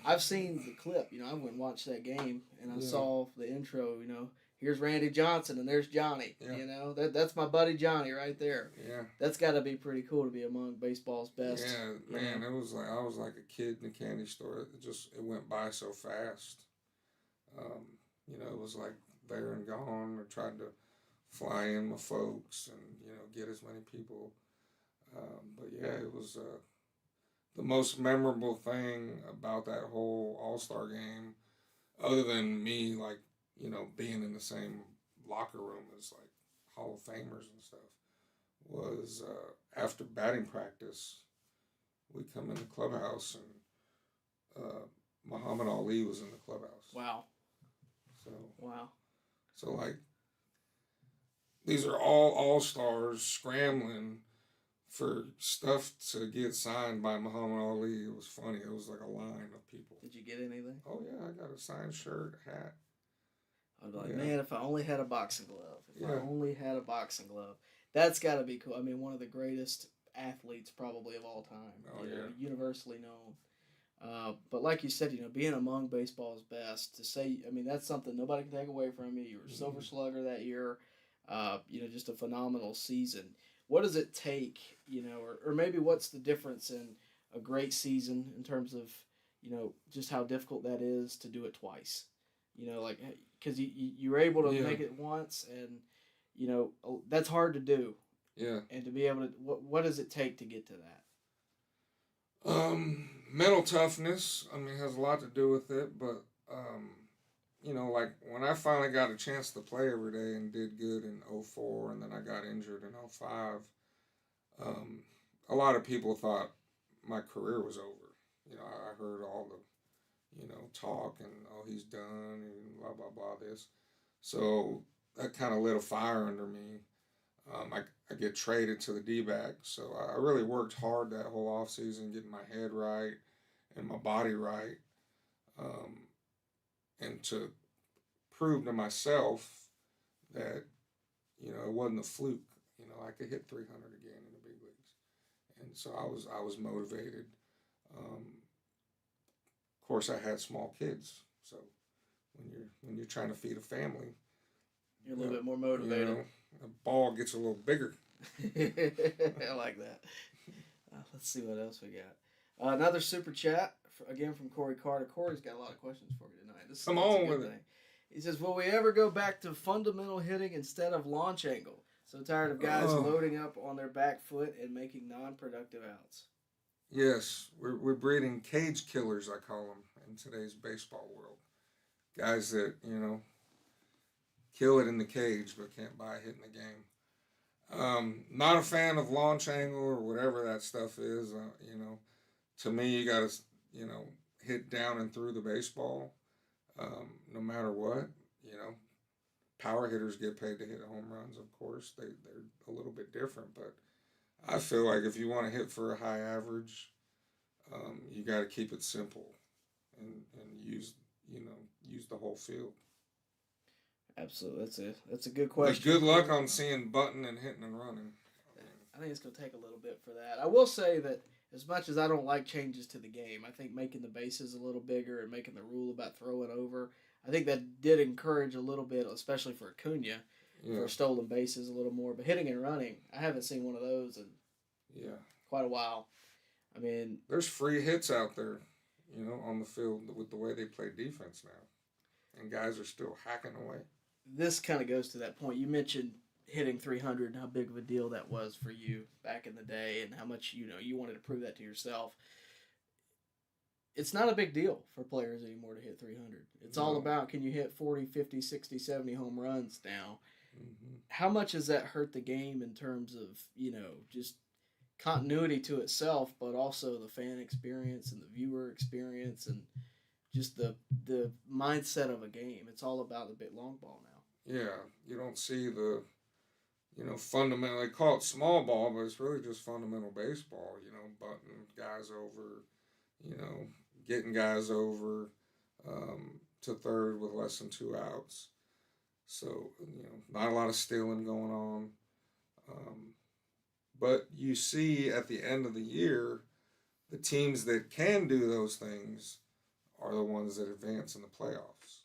I've seen the clip. I went and watched that game, and I saw the intro. Here's Randy Johnson, and there's Johnny. Yeah. That's my buddy Johnny right there. Yeah. That's got to be pretty cool to be among baseball's best. Yeah, man, it was like I was like a kid in a candy store. It went by so fast. It was like there and gone. I tried to fly in my folks and get as many people. But it was the most memorable thing about that whole All-Star game, other than me being in the same locker room as Hall of Famers and stuff, was after batting practice, we come in the clubhouse and Muhammad Ali was in the clubhouse. Wow. So these are all All-Stars scrambling for stuff to get signed by Muhammad Ali. It was funny. It was like a line of people. Did you get anything? Oh, yeah. I got a signed shirt, hat. I was like, man, if I only had a boxing glove. If I only had a boxing glove. That's got to be cool. I mean, one of the greatest athletes probably of all time. Oh, yeah. Universally known. But like you said, being among baseball's best, to say, I mean, that's something nobody can take away from you. You were Silver Slugger that year. Just a phenomenal season. what does it take, or maybe what's the difference in a great season in terms of, just how difficult that is to do it twice, like because you were able to Yeah, make it once, and that's hard to do, yeah. and to be able to what does it take to get to that? Mental toughness, I mean, has a lot to do with it, but like when I finally got a chance to play every day and did good in '04, and then I got injured in '05, um, a lot of people thought my career was over. I heard all the, talk and, oh, he's done and blah, blah, blah, this. So that kind of lit a fire under me. I get traded to the D-back, so I really worked hard that whole offseason, getting my head right and my body right, um, and to prove to myself that it wasn't a fluke. I could hit 300 again in the big leagues, and so I was motivated. Of course, I had small kids, so when you're trying to feed a family, You're a little bit more you motivated. know, the ball gets a little bigger. I like that. Let's see what else we got. Another super chat again from Corey Carter. Corey's got a lot of questions for you tonight. Come That's a on good with thing. it. He says, "Will we ever go back to fundamental hitting instead of launch angle? So tired of guys Oh. loading up on their back foot and making non-productive outs." Yes, we're breeding cage killers, I call them, in today's baseball world. Guys that kill it in the cage but can't buy a hit in the game. Not a fan of launch angle or whatever that stuff is. To me, you got to hit down and through the baseball, no matter what. You know, Power hitters get paid to hit home runs. Of course, they're a little bit different, but I feel like if you want to hit for a high average, you got to keep it simple and use the whole field. Absolutely, that's a good But question. good luck on seeing button and hitting and running. I think it's going to take a little bit for that. I will say that as much as I don't like changes to the game, I think making the bases a little bigger and making the rule about throwing over, I think that did encourage a little bit, especially for Acuna, Yeah, for stolen bases a little more. But hitting and running, I haven't seen one of those in yeah. quite a while. I mean, There's free hits out there, on the field with the way they play defense now, and guys are still hacking away. this kind of goes to that point. You mentioned hitting 300 and how big of a deal that was for you back in the day and how much, you wanted to prove that to yourself. It's not a big deal for players anymore to hit 300. It's all No. about can you hit 40, 50, 60, 70 home runs now. Hmm. How much has that hurt the game in terms of, just continuity to itself, but also the fan experience and the viewer experience and just the mindset of a game? It's all about the big long ball now. Yeah, you don't see the fundamental. They call it small ball, but it's really just fundamental baseball. Butting guys over, getting guys over to third with less than two outs. So not a lot of stealing going on. But you see at the end of the year, the teams that can do those things are the ones that advance in the playoffs.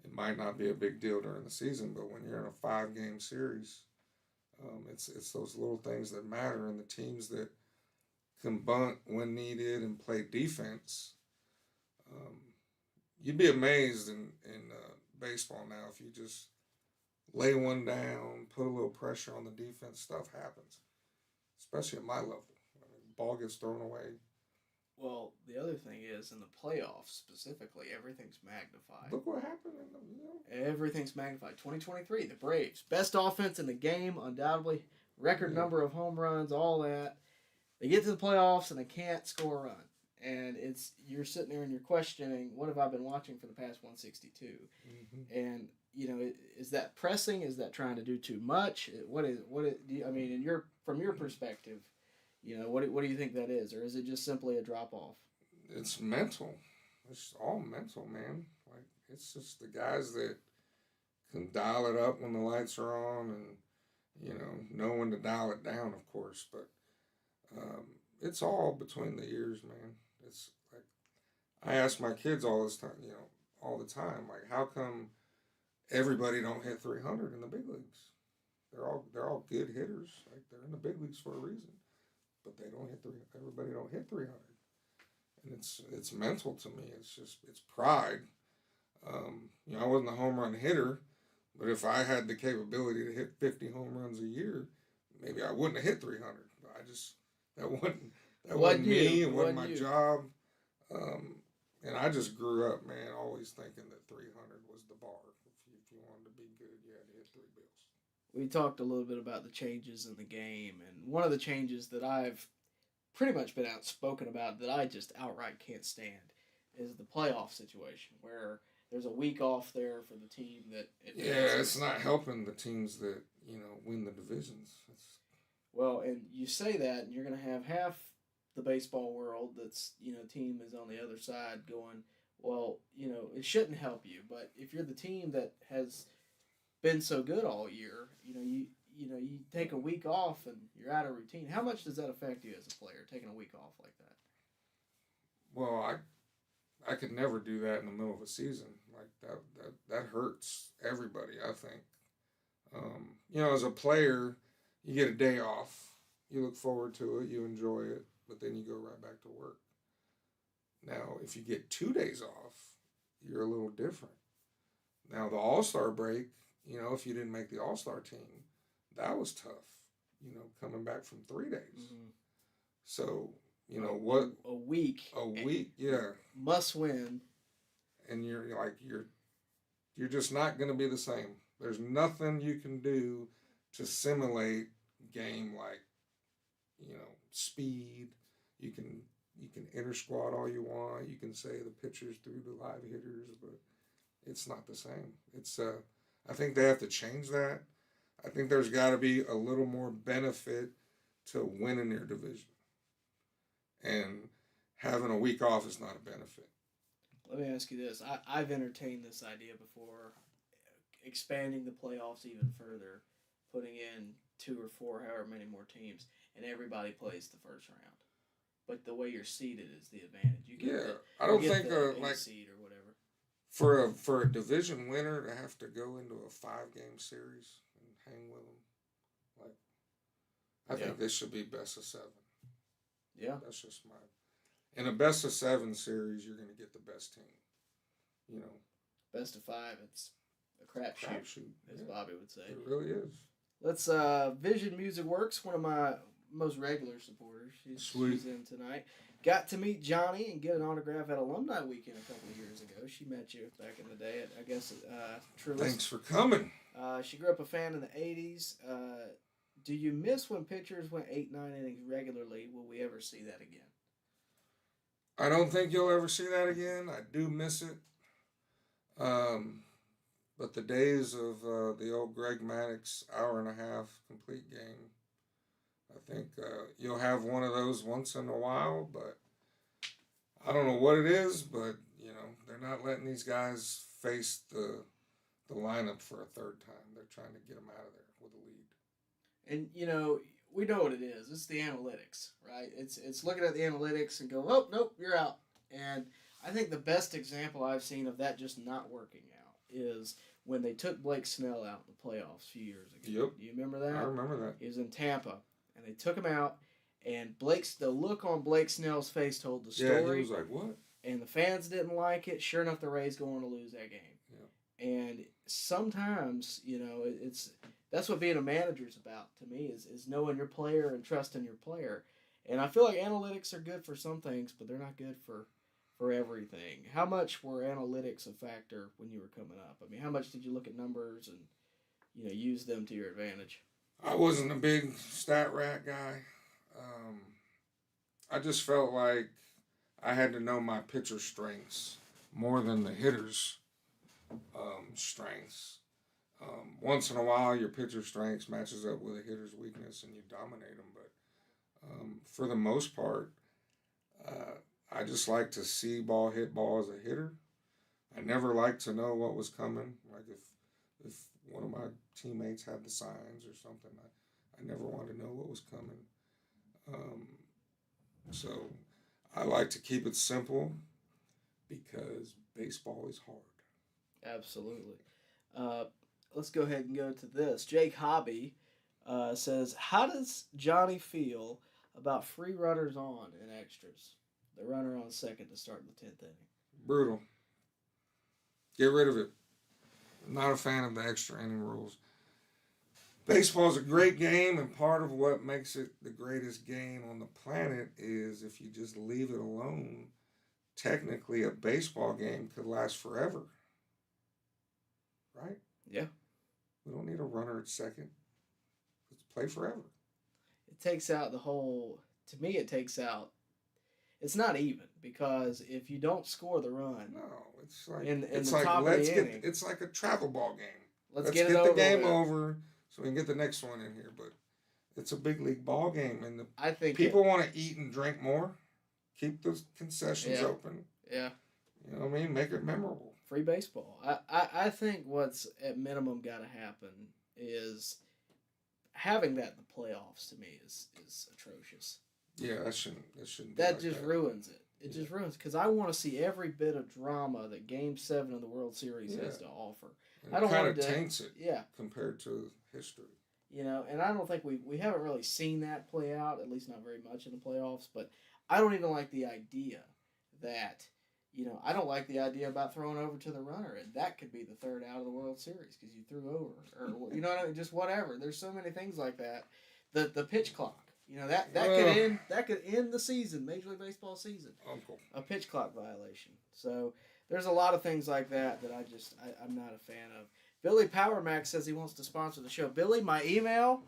It might not be a big deal during the season, but when you're in a 5-game series, it's those little things that matter. And the teams that can bunt when needed and play defense, um, you'd be amazed in baseball now if you just lay one down, put a little pressure on the defense, stuff happens. Especially at my level, ball gets thrown away. Well, the other thing is in the playoffs specifically, everything's magnified. Look what happened Everything's magnified. 2023, the Braves, best offense in the game, undoubtedly. Record Yeah. number of home runs, all that. They get to the playoffs and they can't score a run. And you're sitting there and you're questioning, what have I been watching for the past 162? Mm-hmm. And is that pressing? Is that trying to do too much? From your perspective, what do you think that is, or is it just simply a drop off? It's mental. It's all mental, man. Like it's just the guys that can dial it up when the lights are on, and know when to dial it down, of course. But it's all between the ears, man. It's like I ask my kids all this time, all the time, like how come everybody don't hit 300 in the big leagues? they're all good hitters. Like they're in the big leagues for a reason, but they don't hit three. Everybody don't hit 300, and it's mental to me. It's pride. I wasn't a home run hitter, but if I had the capability to hit 50 home runs a year, maybe I wouldn't have hit 300. But that wasn't me. It wasn't my job. And I just grew up, man, always thinking that 300 was the bar. If you wanted to be good, you had to hit 3 bills. We talked a little bit about the changes in the game, and one of the changes that I've pretty much been outspoken about that I just outright can't stand is the playoff situation where there's a week off there for the team that advances. Yeah, it's not helping the teams that win the divisions. Well, and you say that, and you're going to have half the baseball world that's team is on the other side going, well, it shouldn't help you, but if you're the team that has been so good all year, you take a week off and you're out of routine. How much does that affect you as a player, taking a week off like that? Well, I could never do that in the middle of a season. Like that hurts everybody, I think. As a player, you get a day off, you look forward to it, you enjoy it, but then you go right back to work. Now, if you get 2 days off, you're a little different. Now, the All-Star break, if you didn't make the All-Star team, that was tough, coming back from 3 days. Mm-hmm. So, what? A week. Yeah. Must win. And you're just not going to be the same. There's nothing you can do to simulate game like, speed. You can inter squad all you want. You can say the pitchers through the live hitters, but it's not the same. I think they have to change that. I think there's got to be a little more benefit to winning your division. And having a week off is not a benefit. Let me ask you this. I've entertained this idea before, expanding the playoffs even further, putting in 2 or 4, however many more teams, and everybody plays the first round. But the way you're seated is the advantage. You get I don't think seed or whatever. For a division winner to have to go into a 5-game series and hang with them, I think this should be best of 7. Yeah, that's just in a best of 7 series, you're going to get the best team. Best of 5, it's a crapshoot, as Bobby would say. It really is. Let's Vision Music Works, one of my most regular supporters. She's in tonight. Got to meet Johnny and get an autograph at Alumni Weekend a couple of years ago. She met you back in the day at, I guess, Truist. Thanks for coming. She grew up a fan in the 80s. Do you miss when pitchers went 8-9 innings regularly? Will we ever see that again? I don't think you'll ever see that again. I do miss it. But the days of the old Greg Maddux hour-and-a-half complete game, I think you'll have one of those once in a while, but I don't know what it is, but, they're not letting these guys face the lineup for a third time. They're trying to get them out of there with a lead. And, we know what it is. It's the analytics, right? It's looking at the analytics and go, oh, nope, you're out. And I think the best example I've seen of that just not working out is when they took Blake Snell out in the playoffs a few years ago. Yep. Do you remember that? I remember that. He was in Tampa, and they took him out, and the look on Blake Snell's face told the story. Yeah, he was like, what? And the fans didn't like it. Sure enough, the Rays go on to lose that game. Yeah. And sometimes, that's what being a manager is about to me is knowing your player and trusting your player. And I feel like analytics are good for some things, but they're not good for everything. How much were analytics a factor when you were coming up? I mean, how much did you look at numbers and use them to your advantage? I wasn't a big stat rat guy. I just felt like I had to know my pitcher strengths more than the hitter's strengths. Once in a while, your pitcher strengths matches up with a hitter's weakness, and you dominate them. But for the most part, I just like to see ball, hit ball as a hitter. I never liked to know what was coming. Like if one of my teammates had the signs or something, I never wanted to know what was coming. So I like to keep it simple because baseball is hard. Absolutely. Let's go ahead and go to this. Jake Hobby says, how does Johnny feel about free runners on and extras? The runner on second to start the 10th inning. Brutal. Get rid of it. I'm not a fan of the extra inning rules. Baseball is a great game, and part of what makes it the greatest game on the planet is if you just leave it alone, technically a baseball game could last forever. Right? Yeah. We don't need a runner at second. Let's play forever. It takes out the whole, to me, it takes out, it's not even, because if you don't score the run. No, it's like, it's like it's like a travel ball game. Let's get the game over so we can get the next one in here. But it's a big league ball game, and I think people want to eat and drink more. Keep the concessions open. Yeah. You know what I mean? Make it memorable. Free baseball. I think what's at minimum got to happen is having that in the playoffs. To me is atrocious. Yeah, that shouldn't. That just ruins it. It just ruins, because I want to see every bit of drama that Game 7 of the World Series has to offer. And I don't want to taints it. Yeah. Compared to history. You know, and I don't think we haven't really seen that play out, at least not very much in the playoffs. But I don't even like the idea that, I don't like the idea about throwing over to the runner, and that could be the third out of the World Series because you threw over, or what I mean, just whatever. There's so many things like that. The pitch clock. That could end the season, Major League Baseball season. Uncle. A pitch clock violation. So there's a lot of things like that I'm not a fan of. Billy Power Max says he wants to sponsor the show. Billy, my email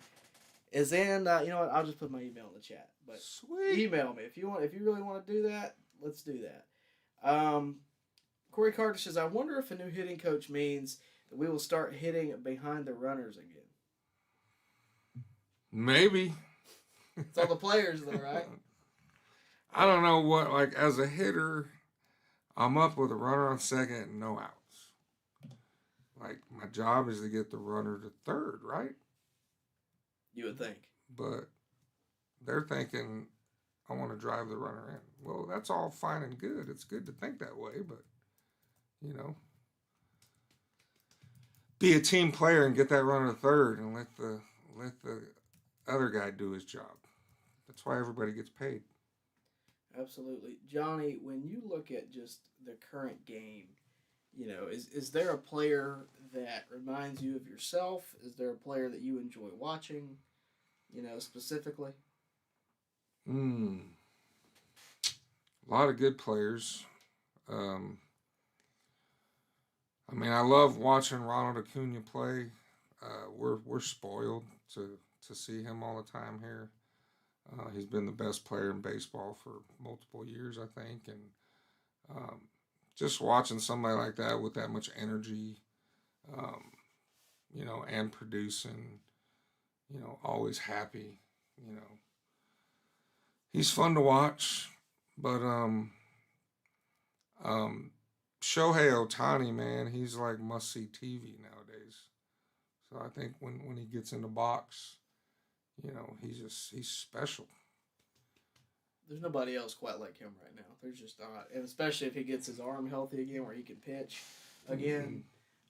is in. You know what? I'll just put my email in the chat. But sweet. Email me if you want. If you really want to do that, let's do that. Corey Carter says, I wonder if a new hitting coach means that we will start hitting behind the runners again. Maybe. It's all the players, though, right? I don't know what, like, as a hitter, I'm up with a runner on second and no outs. Like, my job is to get the runner to third, right? You would think. But they're thinking, I want to drive the runner in. Well, that's all fine and good. It's good to think that way, but, be a team player and get that runner to third and let the other guy do his job. That's why everybody gets paid. Absolutely. Johnny, when you look at just the current game, is there a player that reminds you of yourself? Is there a player that you enjoy watching, specifically? A lot of good players. I love watching Ronald Acuna play. We're spoiled to see him all the time here. He's been the best player in baseball for multiple years, I think, and just watching somebody like that with that much energy, and producing, always happy, he's fun to watch. But Shohei Ohtani, man, he's like must-see TV nowadays. So I think when he gets in the box, he's special. There's nobody else quite like him right now. There's just not, and especially if he gets his arm healthy again, where he can pitch again.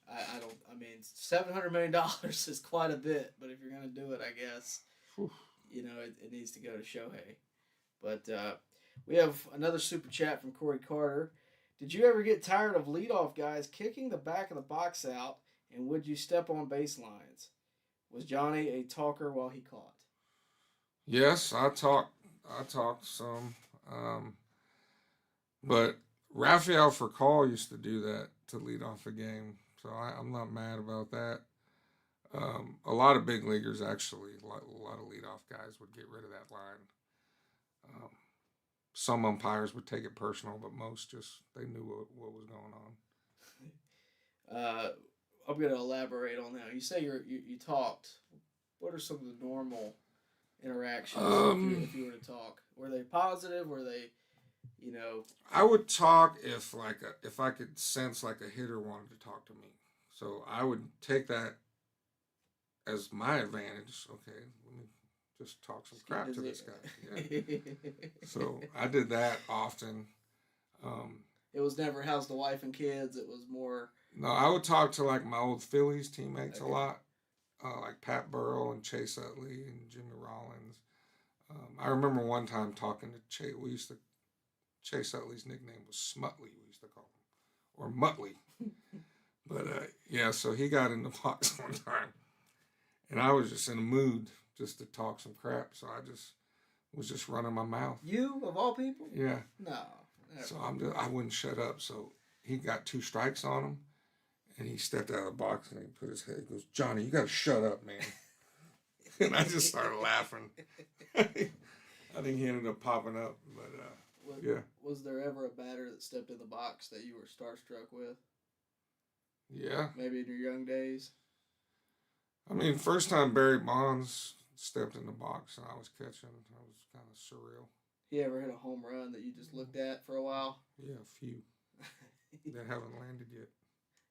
$700 million is quite a bit, but if you're gonna do it, I guess, it needs to go to Shohei. But we have another super chat from Corey Carter. Did you ever get tired of leadoff guys kicking the back of the box out, and would you step on baselines? Was Johnny a talker while he caught? Yes, I talked some. But Rafael Furcal used to do that to lead off a game, so I'm not mad about that. A lot of big leaguers, actually, a lot of leadoff guys would get rid of that line. Some umpires would take it personal, but most they knew what was going on. I'm going to elaborate on that. You say you talked. What are some of the normal interactions if you were to talk? Were they positive? Were they, I would talk if I could sense like a hitter wanted to talk to me. So I would take that as my advantage. Okay, let me just talk some crap to this guy. Yeah. So I did that often. It was never how's the wife and kids. It was more. No, I would talk to like my old Phillies teammates a lot. like Pat Burrell and Chase Utley and Jimmy Rollins. I remember one time talking to Chase. Chase Utley's nickname was Smutley. We used to call him, or Muttley. But yeah, so he got in the box one time, and I was just in a mood just to talk some crap. So I just was just running my mouth. You of all people? Yeah. No. Never. So I wouldn't shut up. So he got 2 strikes on him, and he stepped out of the box and he put his head. He goes, "Johnny, you got to shut up, man." And I just started laughing. I think he ended up popping up, but yeah. Was there ever a batter that stepped in the box that you were starstruck with? Yeah. Maybe in your young days? I mean, first time Barry Bonds stepped in the box and I was catching, that was kind of surreal. He ever hit a home run that you just looked at for a while? Yeah, a few that haven't landed yet.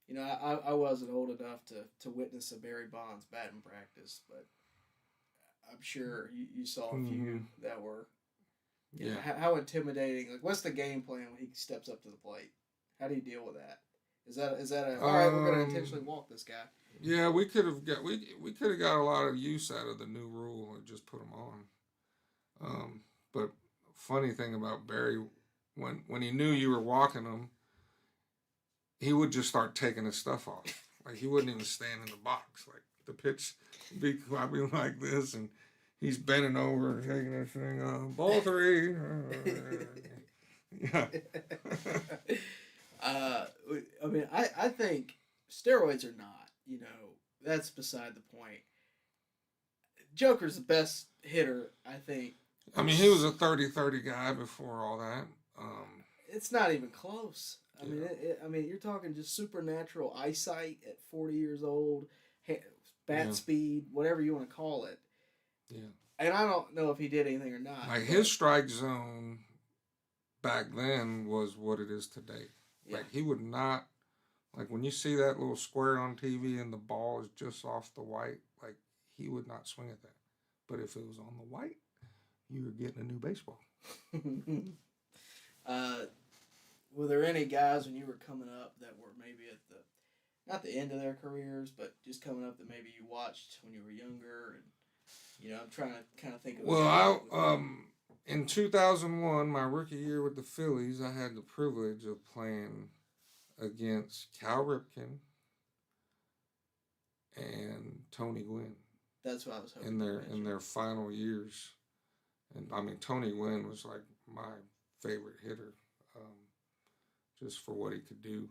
You know, I wasn't old enough to witness a Barry Bonds batting practice, but I'm sure you saw a few that were. You know, how intimidating? Like, what's the game plan when he steps up to the plate? How do you deal with that? Is that a all right? We're going to intentionally walk this guy. Yeah, we could have got a lot of use out of the new rule and just put him on. But funny thing about Barry, when he knew you were walking him, he would just start taking his stuff off. Like, he wouldn't even stand in the box. Like, the pitch would be clapping like this, and he's bending over and taking this thing off. Ball 3. Yeah. I mean, I think steroids are not. You know, that's beside the point. Joker's the best hitter, I think. I mean, he was a 30-30 guy before all that. It's not even close. I mean, you're talking just supernatural eyesight at 40 years old, bat speed, whatever you want to call it. Yeah. And I don't know if he did anything or not. Like, his strike zone back then was what it is today. Yeah. Like, he would not, like, when you see that little square on TV and the ball is just off the white, like, he would not swing at that. But if it was on the white, you were getting a new baseball. Were there any guys when you were coming up that were maybe at not the end of their careers, but just coming up that maybe you watched when you were younger? And, you know, I'm trying to kind of think of. Well, in 2001, my rookie year with the Phillies, I had the privilege of playing against Cal Ripken and Tony Gwynn. That's what I was hoping. In their final years, and I mean, Tony Gwynn was like my favorite hitter, just for what he could do.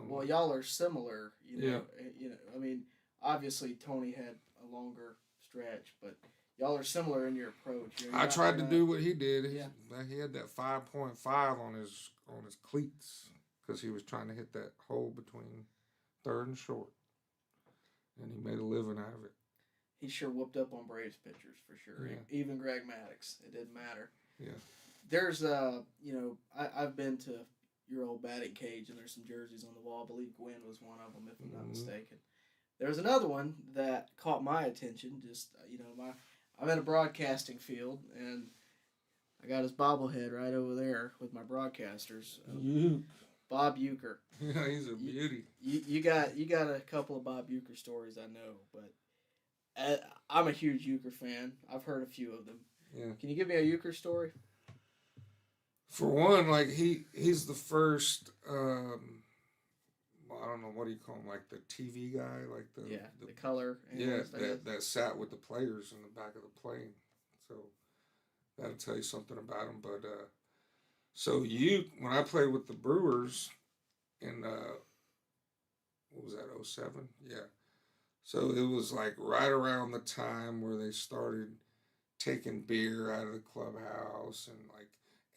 Well, y'all are similar, you know. Yeah. You know, I mean, obviously Tony had a longer stretch, but y'all are similar in your approach. I tried to do what he did. He had that 5.5 on his cleats because he was trying to hit that hole between third and short, and he made a living out of it. He sure whooped up on Braves pitchers for sure. Yeah. Even Greg Maddux, it didn't matter. Yeah. There's you know, I've been to your old batting cage, and there's some jerseys on the wall. I believe Gwynn was one of them, if I'm not mistaken. There's another one that caught my attention. Just, you know, I'm in a broadcasting field, and I got his bobblehead right over there with my broadcasters. Bob Uecker. Yeah, he's a beauty. You got a couple of Bob Uecker stories, I know, but I'm a huge Uecker fan. I've heard a few of them. Yeah. Can you give me a Uecker story? For one, like he's the first. I don't know, what do you call him? Like the TV guy, like the color. That sat with the players in the back of the plane. So that'll tell you something about him. But when I played with the Brewers in what was that, 07? Yeah. So it was like right around the time where they started taking beer out of the clubhouse and like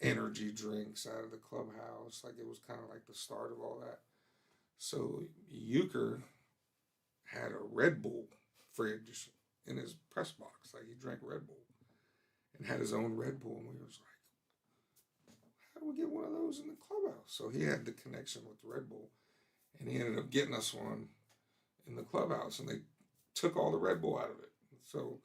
energy drinks out of the clubhouse. Like, it was kind of like the start of all that. So Uecker had a Red Bull fridge in his press box. Like, he drank Red Bull and had his own Red Bull. And we was like, how do we get one of those in the clubhouse? So he had the connection with Red Bull, and he ended up getting us one in the clubhouse, and they took all the Red Bull out of it. So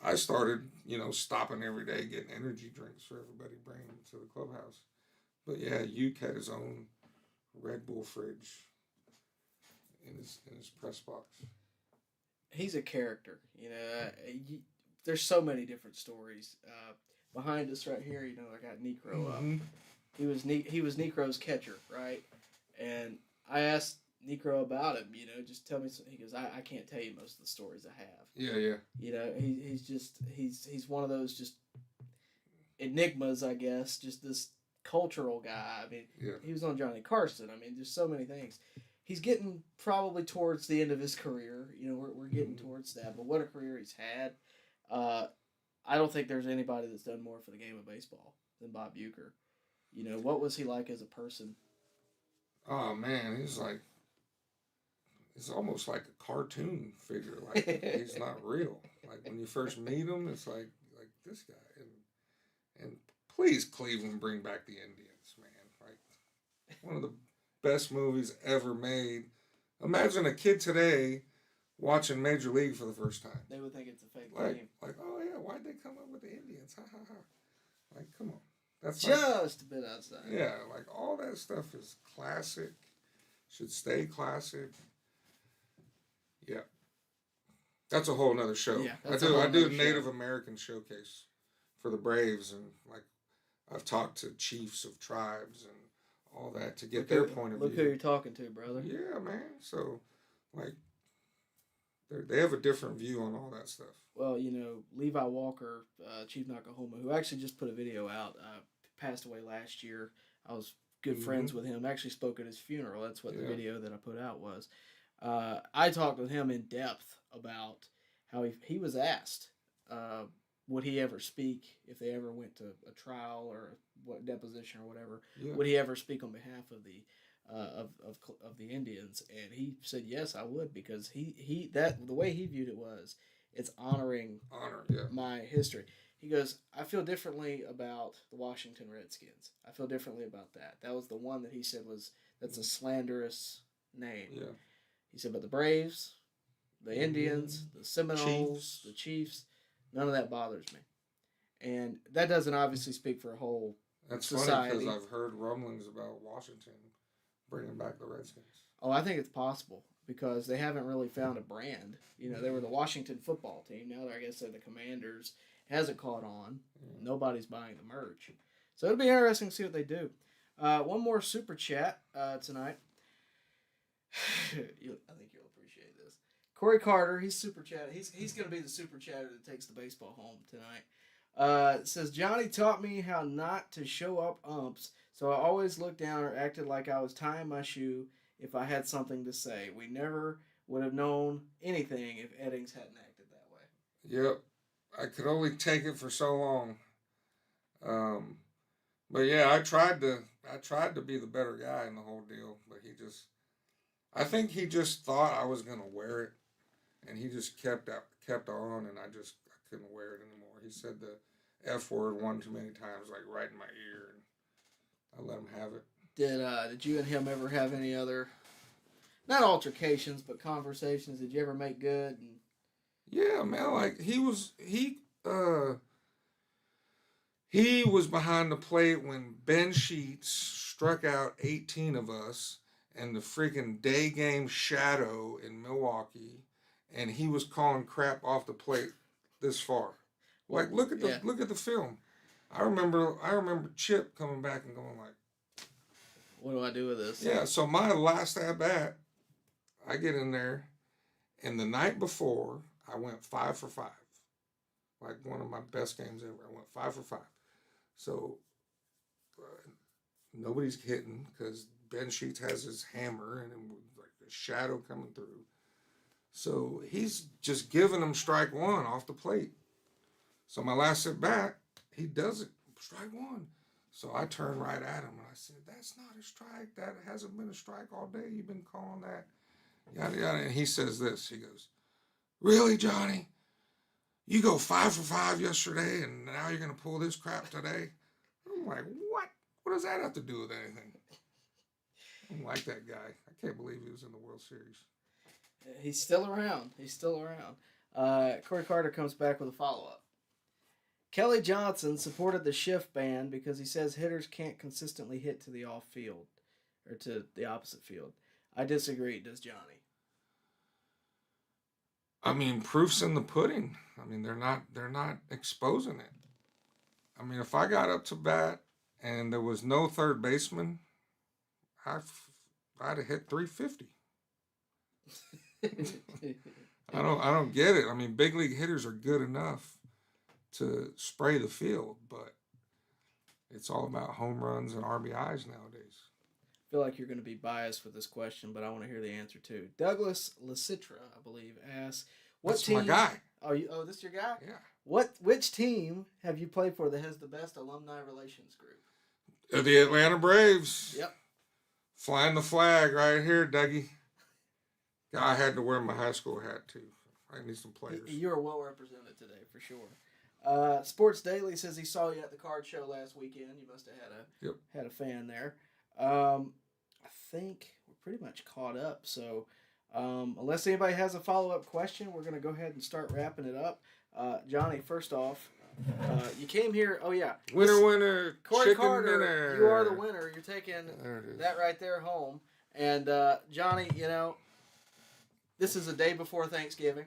I started, you know, stopping every day, getting energy drinks for everybody, bringing them to the clubhouse. But yeah, Uecker had his own Red Bull fridge in his press box. he's a character. There's so many different stories. Behind us right here, I got Necro up. He was Necro's catcher, right? And I asked Necro about him. Just tell me. He goes, I can't tell you most of the stories I have. Yeah. He's one of those just enigmas, I guess. Just this cultural guy. I mean, he was on Johnny Carson. I mean, there's so many things. He's getting probably towards the end of his career. We're getting towards that. But what a career he's had. I don't think there's anybody that's done more for the game of baseball than Bob Uecker. What was he like as a person? Oh man, he's almost like a cartoon figure. Like he's not real. Like when you first meet him, it's like this guy. And please, Cleveland, bring back the Indians, man. Like one of the best movies ever made. Imagine a kid today watching Major League for the first time. They would think it's a fake game. Like, oh yeah, why'd they come up with the Indians? Ha ha ha. Like, come on. That's just a bit outside. Yeah, like all that stuff is classic. Should stay classic. Yeah. That's a whole nother show. Yeah, I do Native American showcase for the Braves, and like I've talked to chiefs of tribes and all that to get their point of view. Look who you're talking to, brother. Yeah, man. So like they have a different view on all that stuff. Well, Levi Walker, Chief Nakahoma, who actually just put a video out, passed away last year. I was good friends with him. Actually spoke at his funeral. That's what the video that I put out was. I talked with him in depth about how he was asked, would he ever speak if they ever went to a trial or what deposition or whatever? Yeah. Would he ever speak on behalf of the of the Indians? And he said yes, I would, because the way he viewed it was it's honoring my history. He goes, I feel differently about the Washington Redskins. I feel differently about that. That was the one that he said that's a slanderous name. Yeah. He said, but the Braves, the Indians, the Seminoles, the Chiefs, none of that bothers me. And that doesn't obviously speak for a whole society. Funny because I've heard rumblings about Washington bringing back the Redskins. Oh, I think it's possible because they haven't really found a brand. They were the Washington football team. Now I guess they're the Commanders. It hasn't caught on. Yeah. Nobody's buying the merch. So it'll be interesting to see what they do. One more super chat tonight. I think you'll appreciate this. Corey Carter, he's super chat. He's going to be the super chatter that takes the baseball home tonight. It says, Johnny taught me how not to show up umps, so I always looked down or acted like I was tying my shoe if I had something to say. We never would have known anything if Eddings hadn't acted that way. Yep. I could only take it for so long. But yeah, I tried to be the better guy in the whole deal, but I think he just thought I was gonna wear it, and he just kept on, and I couldn't wear it anymore. He said the F word one too many times, like right in my ear, and I let him have it. Did you and him ever have any other, not altercations, but conversations? Did you ever make good? Yeah, man. Like he was behind the plate when Ben Sheets struck out 18 of us and the freaking day game shadow in Milwaukee, and he was calling crap off the plate this far. Like look at the film. I remember Chip coming back and going like, what do I do with this? Yeah, so my last at bat, I get in there, and the night before I went 5 for 5. Like one of my best games ever. I went 5 for 5. So nobody's hitting because Ben Sheets has his hammer and like a shadow coming through. So he's just giving him strike one off the plate. So my last at bat, he does it, strike one. So I turned right at him and I said, that's not a strike. That hasn't been a strike all day. You've been calling that. Yada, yada. And he says this. He goes, really, Johnny? You go 5 for 5 yesterday and now you're going to pull this crap today? I'm like, what? What does that have to do with anything? I don't like that guy. I can't believe he was in the World Series. He's still around. Corey Carter comes back with a follow-up. Kelly Johnson supported the shift ban because he says hitters can't consistently hit to the off field or to the opposite field. I disagree, does Johnny? I mean, proof's in the pudding. I mean, they're not exposing it. I mean, if I got up to bat and there was no third baseman, I'd have hit 350. I don't get it. I mean, big league hitters are good enough to spray the field, but it's all about home runs and RBIs nowadays. I feel like you're going to be biased with this question, but I want to hear the answer too. Douglas Lasitra, I believe, asks, "What That's team?" my guy. Oh, this your guy? Yeah. Which team have you played for that has the best alumni relations group? The Atlanta Braves. Yep. Flying the flag right here, Dougie. Yeah, I had to wear my high school hat too. I need some players. You are well represented today for sure. Sports Daily says he saw you at the card show last weekend. You must have had a fan there. I think we're pretty much caught up. So unless anybody has a follow-up question, we're going to go ahead and start wrapping it up. Johnny, first off, you came here. Oh, yeah. Winner. Corey Chicken Carter, dinner. you are the winner. You're taking There it is. that right there home. And, Johnny, this is a day before Thanksgiving.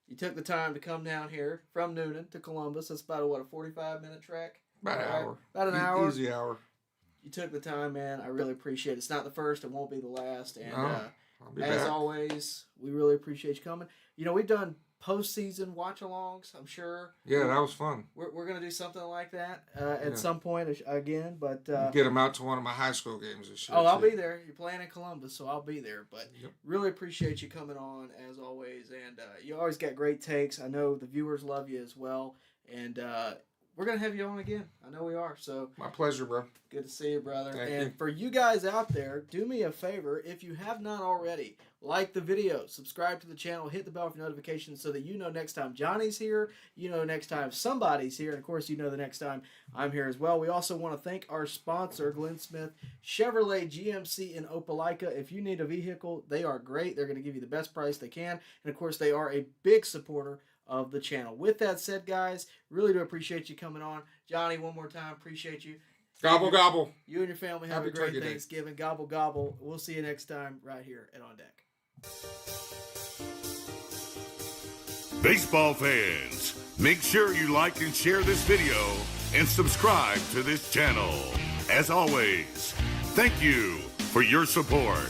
You took the time to come down here from Noonan to Columbus. That's about, a 45-minute trek? About an hour. About an hour. Easy hour. You took the time, man. I really appreciate it. It's not the first. It won't be the last. And I'll be as back. always, we really appreciate you coming. We've done postseason watch-alongs, I'm sure. Yeah, that was fun. We're going to do something like that at some point again. But get them out to one of my high school games this year. Oh, I'll be there. You're playing in Columbus, so I'll be there. But Yep. really appreciate you coming on, as always. And you always got great takes. I know the viewers love you as well. And we're going to have you on again. I know we are. So My pleasure, bro. good to see you, brother. Thank and you. for you guys out there, do me a favor. If you have not already, like the video, subscribe to the channel, hit the bell for notifications so that you know next time Johnny's here, next time somebody's here, and of course, the next time I'm here as well. We also want to thank our sponsor, Glenn Smith Chevrolet GMC in Opelika. If you need a vehicle, they are great. They're going to give you the best price they can. And of course, they are a big supporter of the channel. With that said, guys, really do appreciate you coming on. Johnny, one more time, appreciate you. Gobble, gobble. You and your family have Happy a great Turkey Day. Thanksgiving. Gobble, gobble. We'll see you next time right here at On Deck. Baseball fans, make sure you like and share this video and subscribe to this channel. As always, thank you for your support.